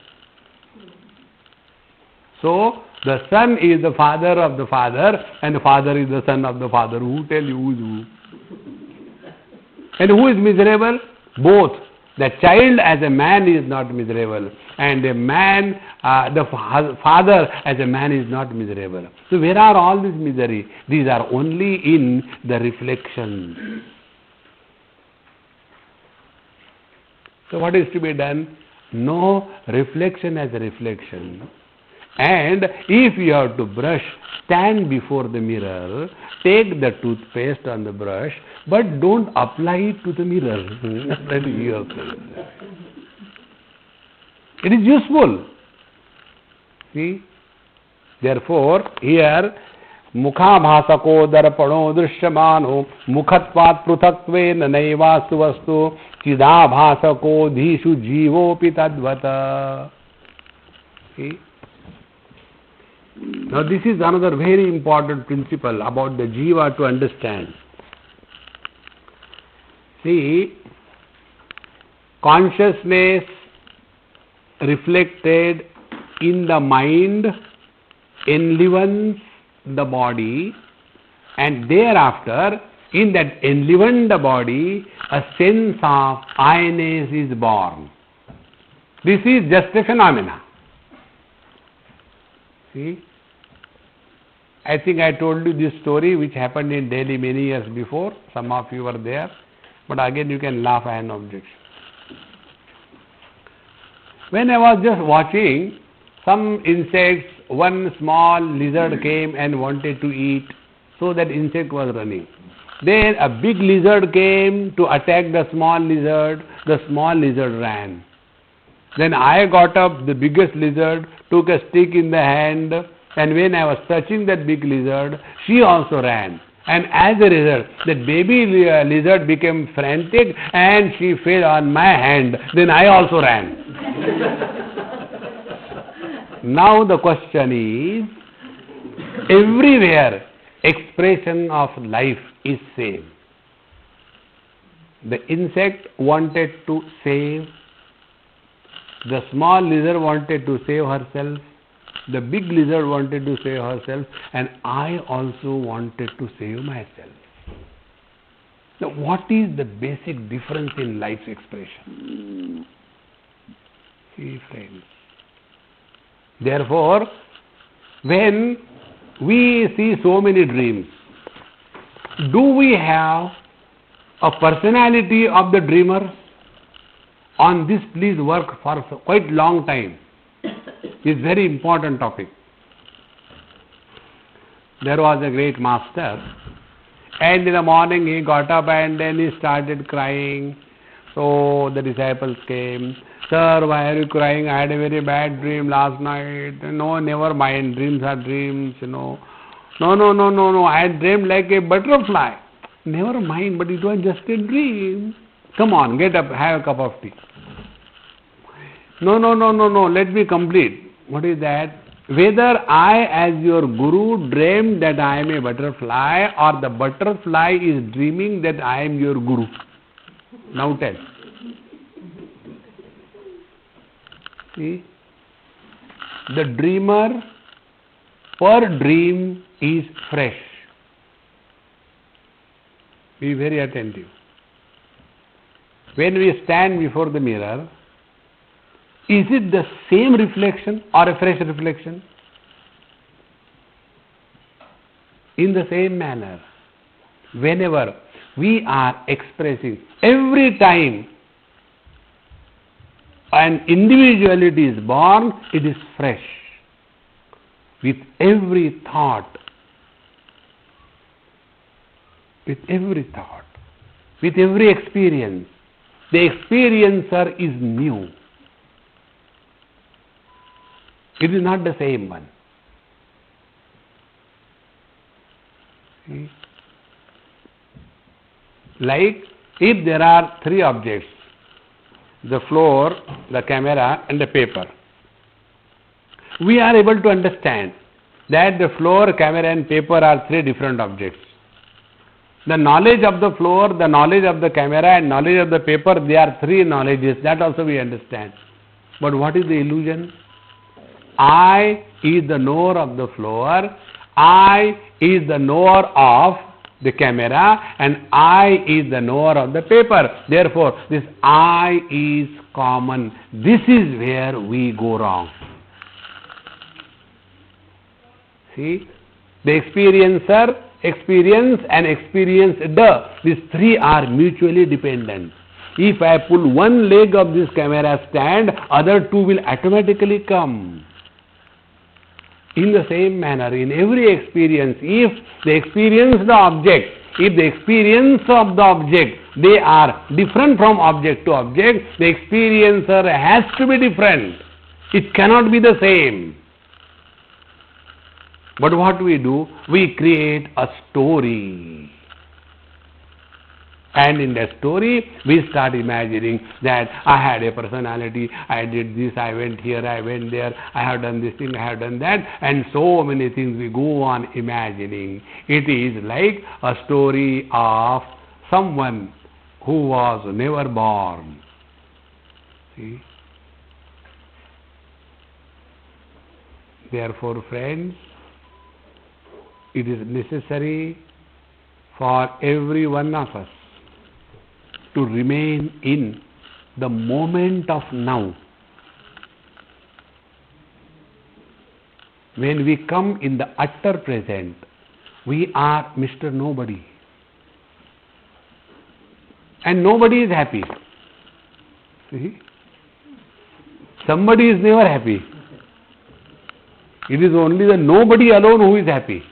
So, the son is the father of the father, and the father is the son of the father. Who tell you who is who? And who is miserable? Both. The child as a man is not miserable, and a man, the father as a man is not miserable. So where are all this misery? These are only in the reflection. So what is to be done? No reflection as a reflection. And if you have to brush, stand before the mirror, take the toothpaste on the brush, but don't apply it to the mirror. It is useful. See? Therefore, here, mukhabhasako darpano drishyamano mukhatvat pruthaktvena naivastu vastu chidabhasako dhishu jivopi tadvata. See? Now this is another very important principle about the jiva to understand. See, consciousness reflected in the mind enlivens the body, and thereafter in that enlivened body a sense of I-ness is born. This is just a phenomena. See, I think I told you this story which happened in Delhi many years before. Some of you were there, but again you can laugh, I have no objection. When I was just watching some insects, one small lizard came and wanted to eat, so that insect was running. Then a big lizard came to attack the small lizard ran. Then I got up, the biggest lizard, took a stick in the hand, and when I was touching that big lizard, she also ran. And as a result, that baby lizard became frantic and she fell on my hand. Then I also ran. Now the question is, everywhere expression of life is same. The insect wanted to save. The small lizard wanted to save herself. The big lizard wanted to save herself. And I also wanted to save myself. Now, what is the basic difference in life's expression? See, friends. Therefore, when we see so many dreams, do we have a personality of the dreamer? On this, please work for quite long time. It's very important topic. There was a great master, and in the morning he got up and then he started crying. So the disciples came. "Sir, why are you crying? I had a very bad dream last night." "No, never mind. Dreams are dreams, No, I had dreamed like a butterfly." "Never mind, but it was just a dream." "Come on, get up, have a cup of tea." No, let me complete. What is that? Whether I as your guru dreamed that I am a butterfly, or the butterfly is dreaming that I am your guru. Now tell. See? The dreamer per dream is fresh. Be very attentive. When we stand before the mirror, is it the same reflection or a fresh reflection? In the same manner, whenever we are expressing, every time an individuality is born, it is fresh. With every thought, with every experience, the experiencer is new. It is not the same one. See? Like If there are three objects, the floor, the camera and the paper, we are able to understand that the floor, camera and paper are three different objects. The knowledge of the floor, the knowledge of the camera and knowledge of the paper, they are three knowledges. That also we understand. But what is the illusion? I is the knower of the floor, I is the knower of the camera, and I is the knower of the paper. Therefore, this I is common. This is where we go wrong. See, the experiencer, experience and experienced, these three are mutually dependent. If I pull one leg of this camera stand, other two will automatically come. In the same manner, in every experience, if the experience the object, if the experience of the object, they are different from object to object, the experiencer has to be different. It cannot be the same. But what we do? We create a story. And in that story, we start imagining that I had a personality, I did this, I went here, I went there, I have done this thing, I have done that, and so many things we go on imagining. It is like a story of someone who was never born. See? Therefore, friends, it is necessary for every one of us to remain in the moment of now. When we come in the utter present, we are Mr. Nobody. And nobody is happy. See? Somebody is never happy. It is only the nobody alone who is happy.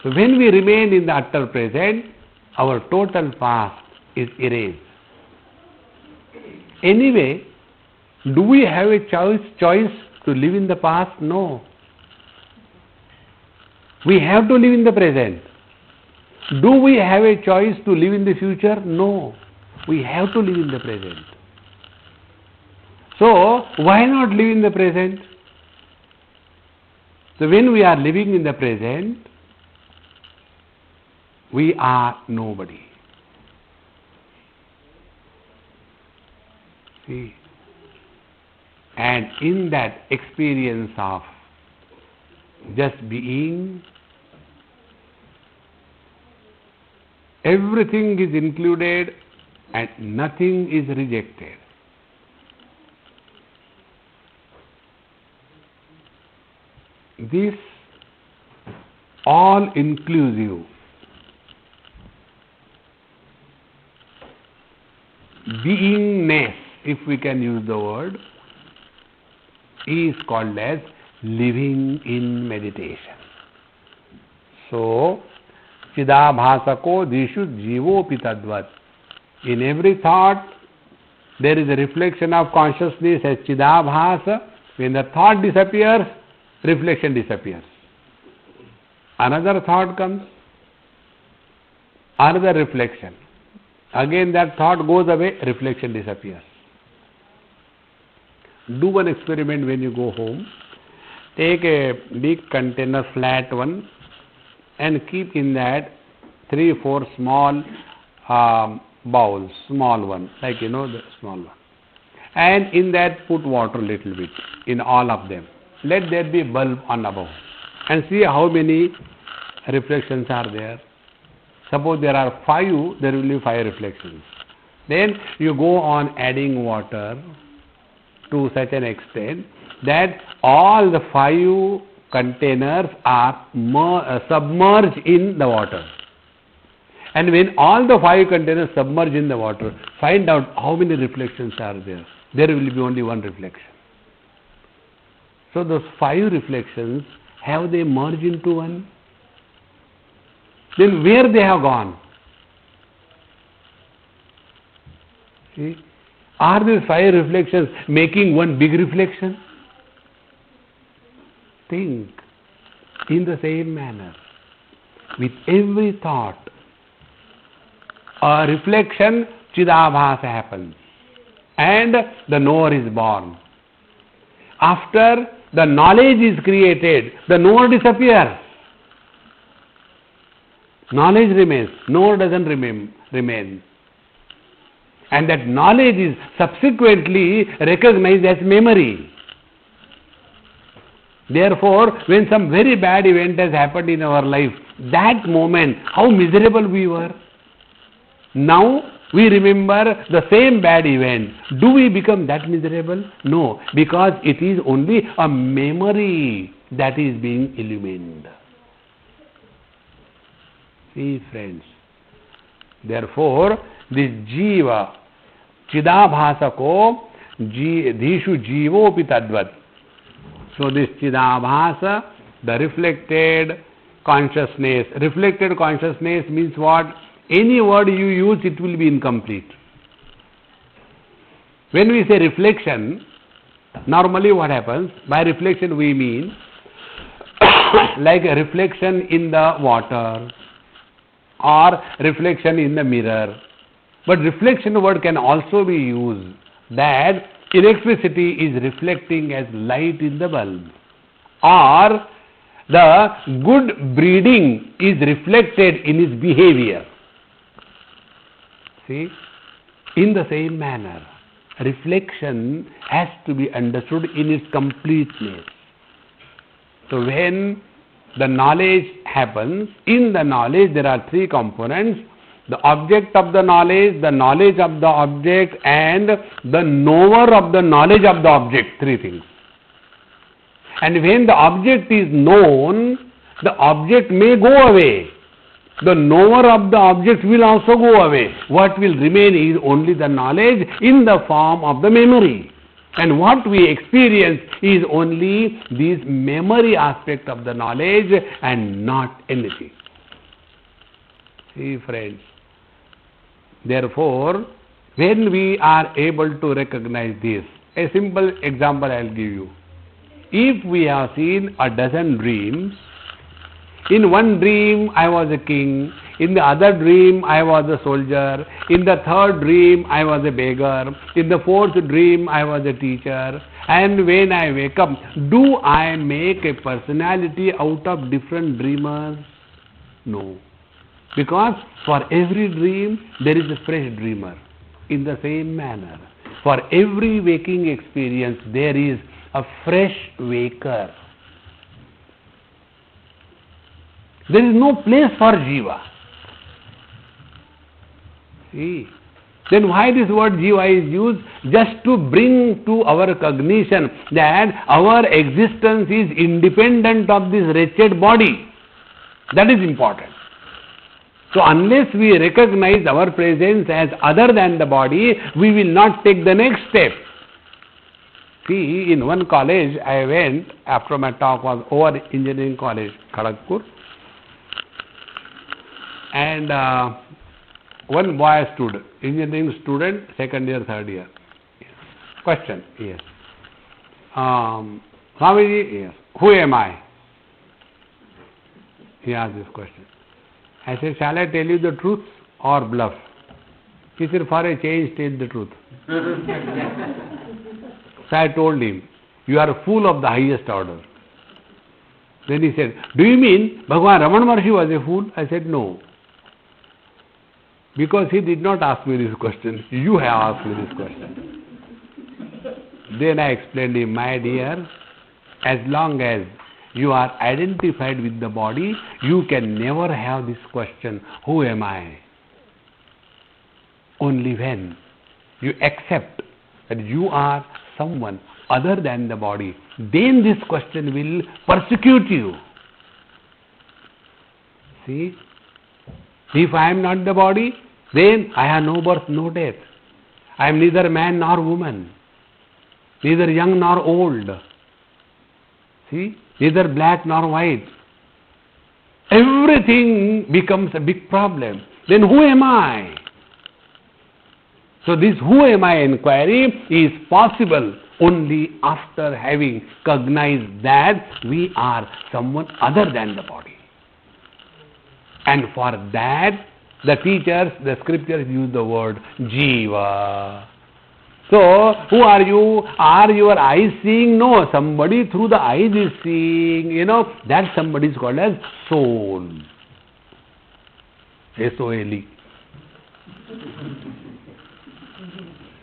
So when we remain in the utter present, our total past is erased. Anyway, do we have a choice to live in the past? No. We have to live in the present. Do we have a choice to live in the future? No. We have to live in the present. So, why not live in the present? So when we are living in the present, we are nobody. See? And in that experience of just being, everything is included and nothing is rejected. This all-inclusive beingness, if we can use the word, is called as living in meditation. So, Chidabhasako dishu jivopi tadvat. In every thought, there is a reflection of consciousness as Chidabhasa. When the thought disappears, reflection disappears. Another thought comes, another reflection. Again that thought goes away, reflection disappears. Do one experiment when you go home. Take a big container, flat one, and keep in that 3-4 small bowls, small one, like the small one. And in that put water little bit, in all of them. Let there be bulb on above. And see how many reflections are there. Suppose there are 5, there will be 5 reflections. Then you go on adding water to such an extent that all the 5 containers are submerged in the water. And when all the 5 containers submerge in the water, find out how many reflections are there. There will be only one reflection. So those 5 reflections, have they merged into one? Then where they have gone? See? Are these 5 reflections making one big reflection? Think in the same manner. with every thought, a reflection, Chidabhasa happens. And the knower is born. After the knowledge is created, the knower disappears. Knowledge remains, knower doesn't remain. And that knowledge is subsequently recognized as memory. Therefore, when some very bad event has happened in our life, that moment, how miserable we were. Now, we remember the same bad event. Do we become that miserable? No, because it is only a memory that is being illumined. See, friends. Therefore, this Jiva, Chidabhasa ko Dhishu Jivopi Tadvat. So this Chidabhasa, the reflected consciousness. Reflected consciousness means what? Any word you use, it will be incomplete. When we say reflection, normally what happens? By reflection we mean like a reflection in the water or reflection in the mirror. But reflection word can also be used that electricity is reflecting as light in the bulb, or the good breeding is reflected in his behavior. See, in the same manner, reflection has to be understood in its completeness. So when the knowledge happens, in the knowledge there are three components: the object of the knowledge of the object, and the knower of the knowledge of the object. Three things. And when the object is known, the object may go away. The knower of the object will also go away. What will remain is only the knowledge in the form of the memory. And what we experience is only this memory aspect of the knowledge and not anything. See, friends. Therefore, when we are able to recognize this, a simple example I will give you. If we have seen a dozen dreams, in one dream I was a king, in the other dream I was a soldier, in the third dream I was a beggar, in the fourth dream I was a teacher, and when I wake up, do I make a personality out of different dreamers? No. Because for every dream there is a fresh dreamer. In the same manner, for every waking experience there is a fresh waker. There is no place for Jiva. See, then why this word Jiva is used? Just to bring to our cognition that our existence is independent of this wretched body. That is important. So unless we recognize our presence as other than the body, we will not take the next step. See, in one college I went, after my talk was over, engineering college, Kharagpur, and one boy stood, engineering student, second year, third year. Yes. Question, yes. Swamiji, yes. Who am I? He asked this question. I said, shall I tell you the truth or bluff? He said, for a change, tell the truth. So I told him, you are a fool of the highest order. Then he said, do you mean Bhagavan Ramana Maharshi was a fool? I said, no. Because he did not ask me this question. You have asked me this question. Then I explained to him, my dear, as long as you are identified with the body, you can never have this question, who am I? Only when you accept that you are someone other than the body, then this question will persecute you. See? If I am not the body, then I have no birth, no death. I am neither man nor woman, neither young nor old. See? Neither black nor white. Everything becomes a big problem. Then who am I? So this who am I inquiry is possible only after having cognized that we are someone other than the body. And for that, the teachers, the scriptures use the word Jiva. So, who are you? Are your eyes seeing? No, somebody through the eyes is seeing. That somebody is called as soul. S-O-L-E.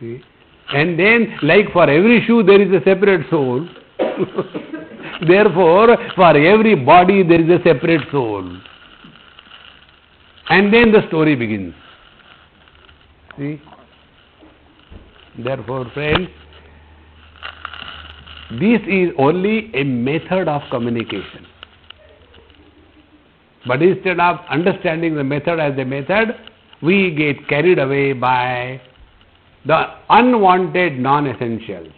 See? And then, like for every shoe, there is a separate soul. Therefore, for every body, there is a separate soul. And then the story begins. See? Therefore, friends, this is only a method of communication. But instead of understanding the method as a method, we get carried away by the unwanted non-essentials.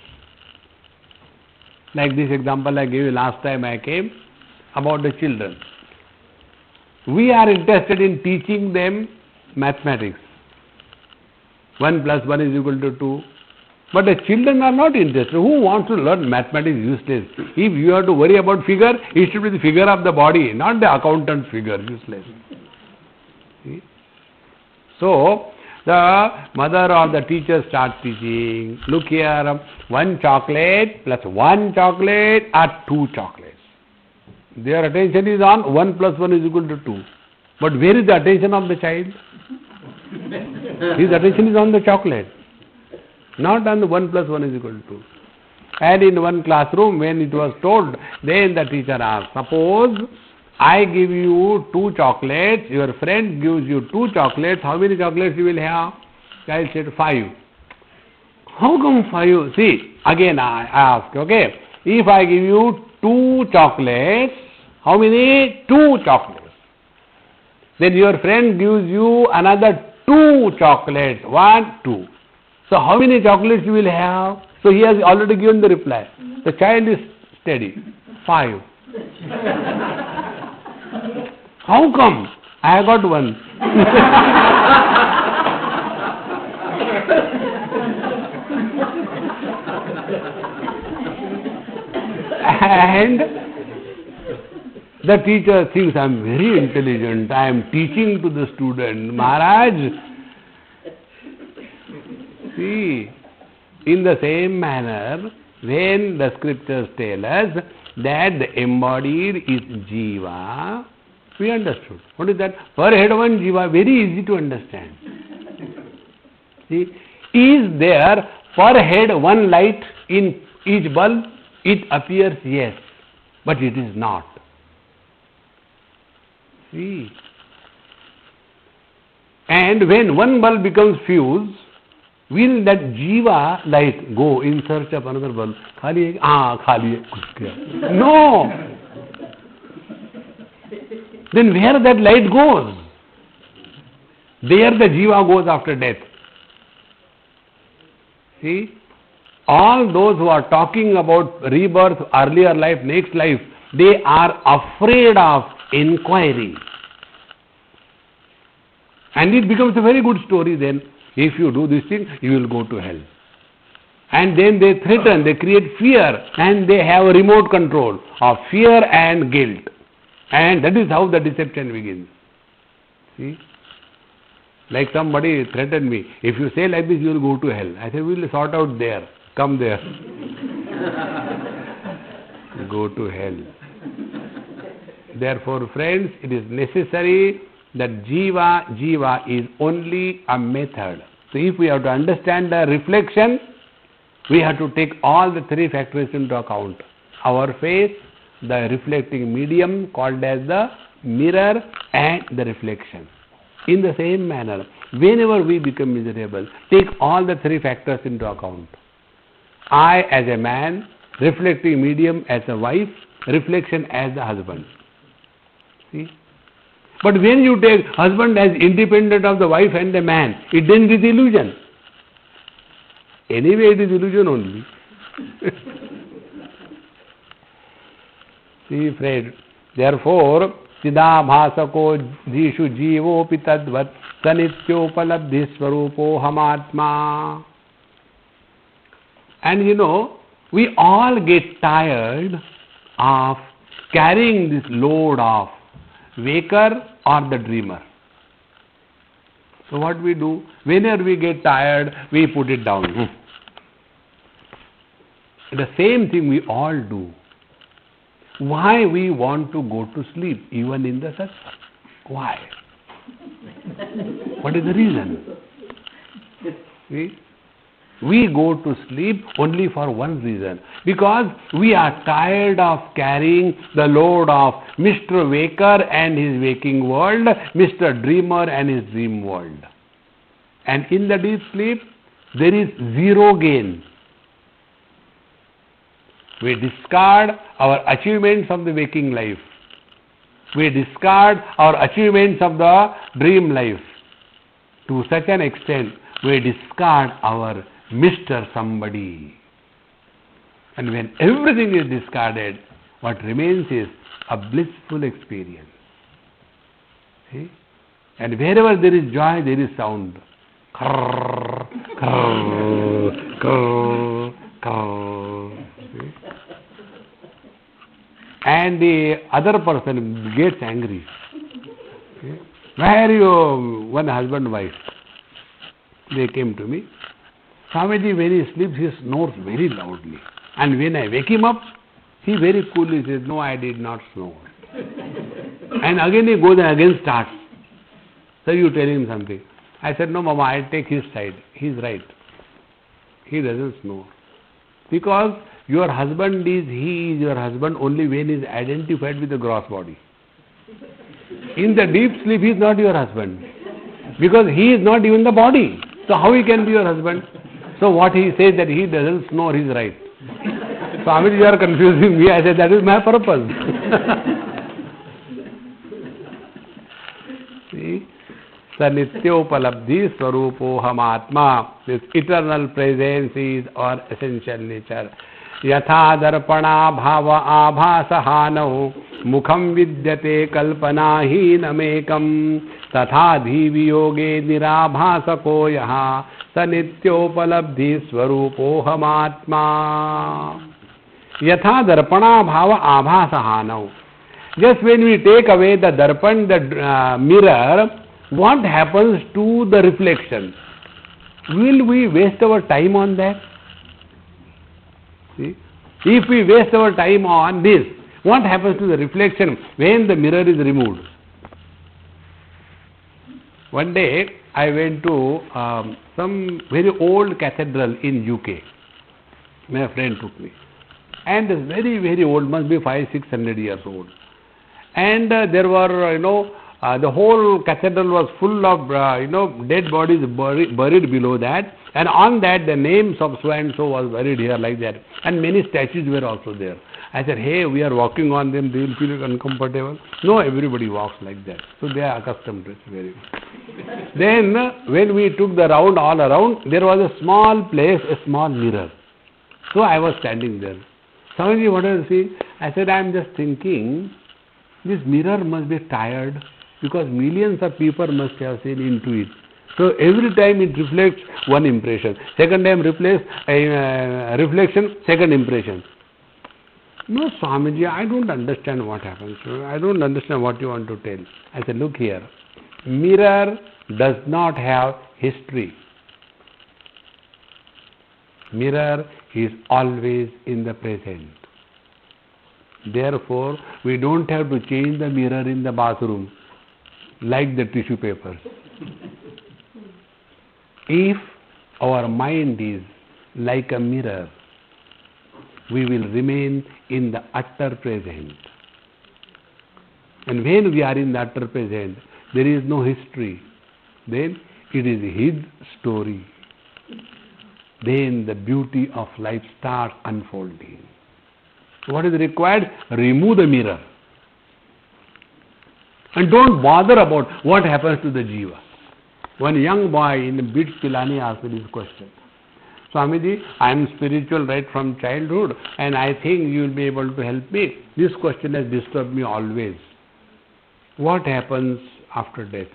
Like this example I gave you last time I came about the children. We are interested in teaching them mathematics. 1 plus 1 is equal to 2. But the children are not interested. Who wants to learn mathematics? Useless. If you have to worry about figure, it should be the figure of the body, not the accountant figure. Useless. See? So, the mother or the teacher starts teaching. Look here, 1 chocolate plus 1 chocolate are 2 chocolates. Their attention is on 1 plus 1 is equal to 2. But where is the attention of the child? His attention is on the chocolate, not on the 1 plus 1 is equal to 2. And in one classroom, when it was told, then the teacher asked, suppose I give you 2 chocolates, your friend gives you 2 chocolates, how many chocolates you will have? Child said 5. How come 5? See, again I ask, okay, if I give you 2 chocolates, how many? 2 chocolates. Then your friend gives you another 2 chocolates. 1, 2. So how many chocolates you will have? So he has already given the reply. The child is steady. 5. How come? I have got 1. And the teacher thinks I am very intelligent. I am teaching to the student. Maharaj, see, in the same manner, when the scriptures tell us that the embodied is Jiva, we understood. What is that? Per head 1 Jiva, very easy to understand. See, is there per head 1 light in each bulb? It appears yes, but it is not. See. And when one bulb becomes fused, will that Jiva light go in search of another bulb? Khali hai? Khali hai. No. Then where that light goes? There the Jiva goes after death. See? All those who are talking about rebirth, earlier life, next life, they are afraid of inquiry. And it becomes a very good story then. If you do this thing, you will go to hell. And then they threaten, they create fear, and they have a remote control of fear and guilt. And that is how the deception begins. See? Like somebody threatened me, if you say like this, you will go to hell. I said, we will sort out there. Come there. Go to hell. Therefore, friends, it is necessary that Jiva is only a method. So if we have to understand the reflection, we have to take all the 3 factors into account. Our face, the reflecting medium called as the mirror, and the reflection. In the same manner, whenever we become miserable, take all the 3 factors into account. I as a man, reflecting medium as a wife, reflection as the husband. See? But when you take husband as independent of the wife and the man, it then is illusion. Anyway, it is illusion only. See, friend, therefore, Siddhabhasako Jishu Jivo Pitadvat Sanithyopalabdhi Swarupo Hamatma. And we all get tired of carrying this load of waker or the dreamer? So what we do? Whenever we get tired, we put it down. The same thing we all do. Why we want to go to sleep even in the satsang? Why? What is the reason? We go to sleep only for one reason. Because we are tired of carrying the load of Mr. Waker and his waking world, Mr. Dreamer and his dream world. And in the deep sleep, there is zero gain. We discard our achievements of the waking life. We discard our achievements of the dream life. To such an extent, we discard our Mr. Somebody. And when everything is discarded, what remains is a blissful experience. See? And wherever there is joy, there is sound. Krrr, krrr, krrr, krrr. See? And the other person gets angry. Okay. Where you, one husband wife, they came to me. Swamiji, when he sleeps, he snores very loudly. And when I wake him up, he very coolly says, no, I did not snore. And again he goes and again starts. So you tell him something. I said, no, Mama, I take his side. He's right. He doesn't snore. Because your husband he is your husband only when he is identified with the gross body. In the deep sleep, he is not your husband. Because he is not even the body. So how he can be your husband? So what he says that he doesn't snore, he is right. So Swamiji, you are confusing me. I said, that is my purpose. See? Sanityopalabdhi swarupoham atma. This eternal presence is our essential nature. Yatha darpana bhava abhasahano mukham vidyate kalpanahinamekam tatha dhiviyoge nirabhasako yaha sanityopalabdhi swarupoham atma. Yatha darpana bhava abhasahano. Just when we take away the darpan, the mirror, what happens to the reflection? Will we waste our time on that? See? If we waste our time on this, what happens to the reflection when the mirror is removed? One day I went to some very old cathedral in UK. My friend took me. And it's very, very old, must be 500-600 years old. And there were, the whole cathedral was full of, dead bodies buried below that. And on that, the names of so and so was buried here like that. And many statues were also there. I said, hey, we are walking on them, they will feel uncomfortable. No, everybody walks like that. So they are accustomed to it very much. Then, when we took the round all around, there was a small place, a small mirror. So I was standing there. Swamiji, what are you seeing? I said, I am just thinking, this mirror must be tired because millions of people must have seen into it. So every time it reflects one impression. Second time reflection, second impression. No, Swamiji, I don't understand what happens. I don't understand what you want to tell. I said, look here. Mirror does not have history. Mirror is always in the present. Therefore, we don't have to change the mirror in the bathroom like the tissue papers. If our mind is like a mirror, we will remain in the utter present. And when we are in the utter present, there is no history. Then it is his story. Then the beauty of life starts unfolding. What is required? Remove the mirror. And don't bother about what happens to the jiva. One young boy in BITS Pilani asked me this question. Swamiji, I am spiritual right from childhood and I think you will be able to help me. This question has disturbed me always. What happens after death?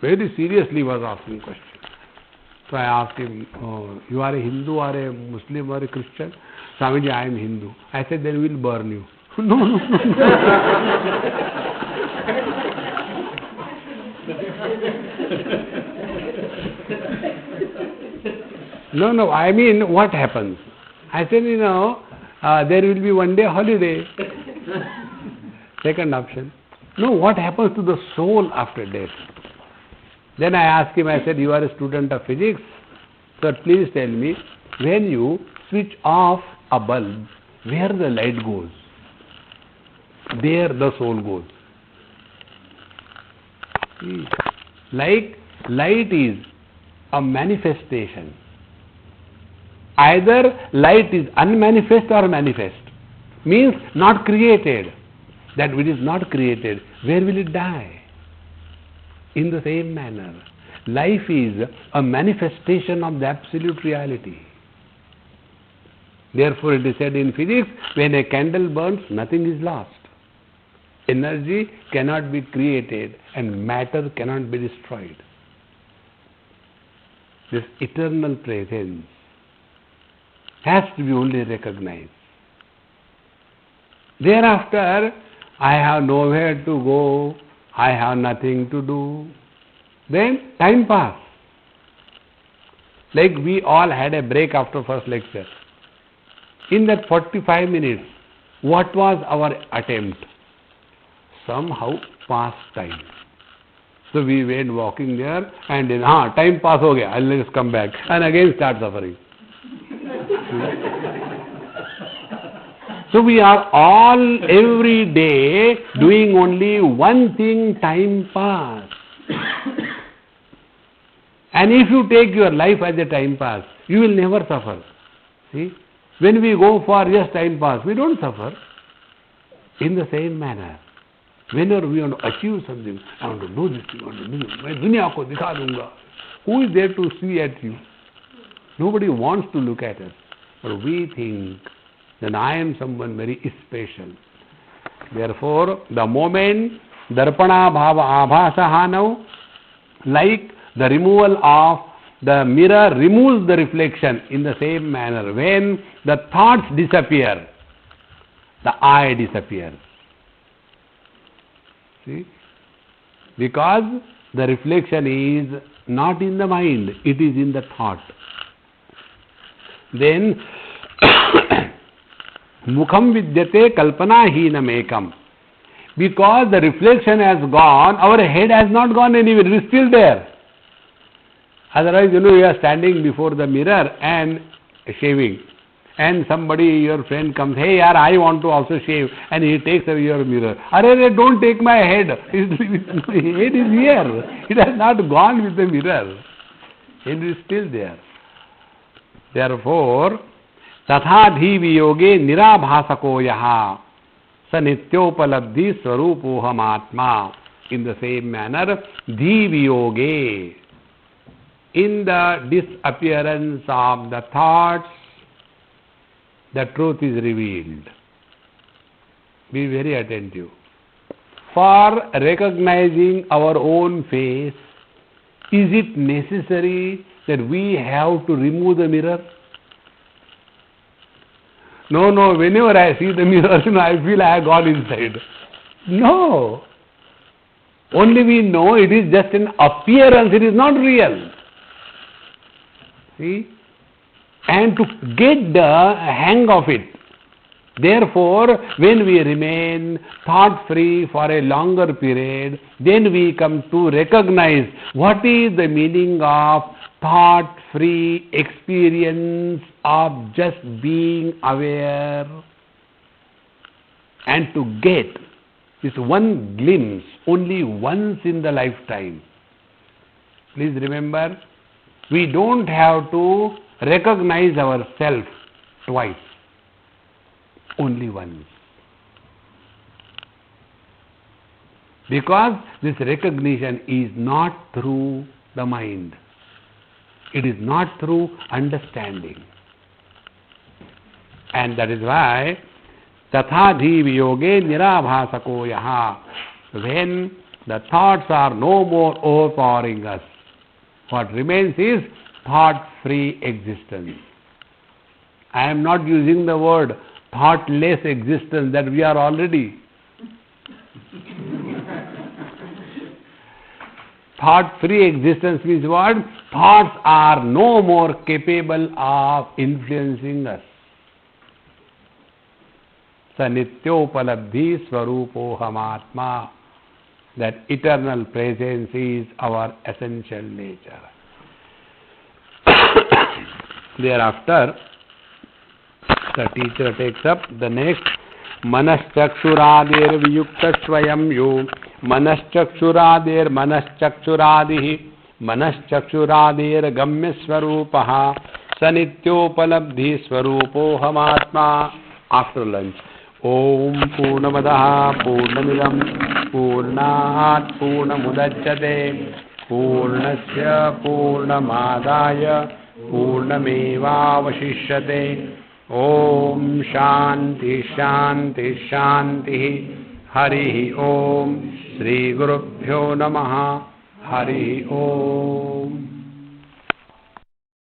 Very seriously was asking question. So I asked him, oh, you are a Hindu or a Muslim or a Christian? Swamiji, I am Hindu. I said, then we will burn you. No. No, I mean, what happens? I said, there will be one day holiday. Second option. No, what happens to the soul after death? Then I asked him, I said, you are a student of physics, so please tell me, when you switch off a bulb, where the light goes, there the soul goes. See, like light is a manifestation. Either light is unmanifest or manifest, means not created. That which is not created, where will it die? In the same manner, life is a manifestation of the absolute reality. Therefore, it is said in physics, when a candle burns, nothing is lost. Energy cannot be created and matter cannot be destroyed. This eternal presence has to be only recognized. Thereafter, I have nowhere to go, I have nothing to do. Then time pass. Like we all had a break after first lecture. In that 45 minutes, what was our attempt? Somehow pass time. So we went walking there and then, time pass ho gaya, let's come back. And again start suffering. So we are all every day doing only one thing, time pass. And if you take your life as a time pass, you will never suffer. See? When we go for just time pass, we don't suffer. In the same manner, whenever we want to achieve something, I want to know this thing, I want to do this, main duniya ko dikha dunga. Who is there to see at you? Nobody wants to look at us. But we think that I am someone very special. Therefore, the moment darpana bhava abhasaha now, like the removal of the mirror removes the reflection, in the same manner, when the thoughts disappear, the I disappears. See? Because the reflection is not in the mind, it is in the thought. Then, mukham vidyate kalpana heenam ekam. Because the reflection has gone, our head has not gone anywhere, it is still there. Otherwise, you are standing before the mirror and shaving. And somebody, your friend comes, hey, yaar, I want to also shave. And he takes away your mirror. Arre, don't take my head. His head is here. It has not gone with the mirror. It is still there. Therefore, tatha dhi viyoge nirabhasako yaha sa nityopalabdhi swarupoham atma. In the same manner, dhi viyoge, in the disappearance of the thoughts, the truth is revealed. Be very attentive. For recognizing our own face, is it necessary that we have to remove the mirror? No, whenever I see the mirror, I feel I have gone inside. No. Only we know it is just an appearance, it is not real. See? And to get the hang of it. Therefore, when we remain thought-free for a longer period, then we come to recognize what is the meaning of thought-free experience of just being aware. And to get this one glimpse only once in the lifetime. Please remember, we don't have to recognize ourselves twice, only once. Because this recognition is not through the mind. It is not through understanding. And that is why tatha dhi viyoge nirabhasako yaha. When the thoughts are no more overpowering us, what remains is thought-free existence. I am not using the word thoughtless existence, that we are already. Thought-free existence means what? Thoughts are no more capable of influencing us. Sanityopalabdhi swarupoham atma. That eternal presence is our essential nature. Thereafter, the teacher takes up the next. Manaschaksuradir viyukta swayam yu. Manaschaksuradir manaschaksuraadihi. Manaschaksuradir gamya swarupaha. Sanityopalabdhi swarupoham atma. After lunch. Om Purnamadaha Purnamidam Purnat Purnamudachyate Purnasya Purnamadaya Purnamevavashishyate. Om Shanti Shanti Shanti. Hari Om. Shri Gurubhyo Namaha. Hari Om.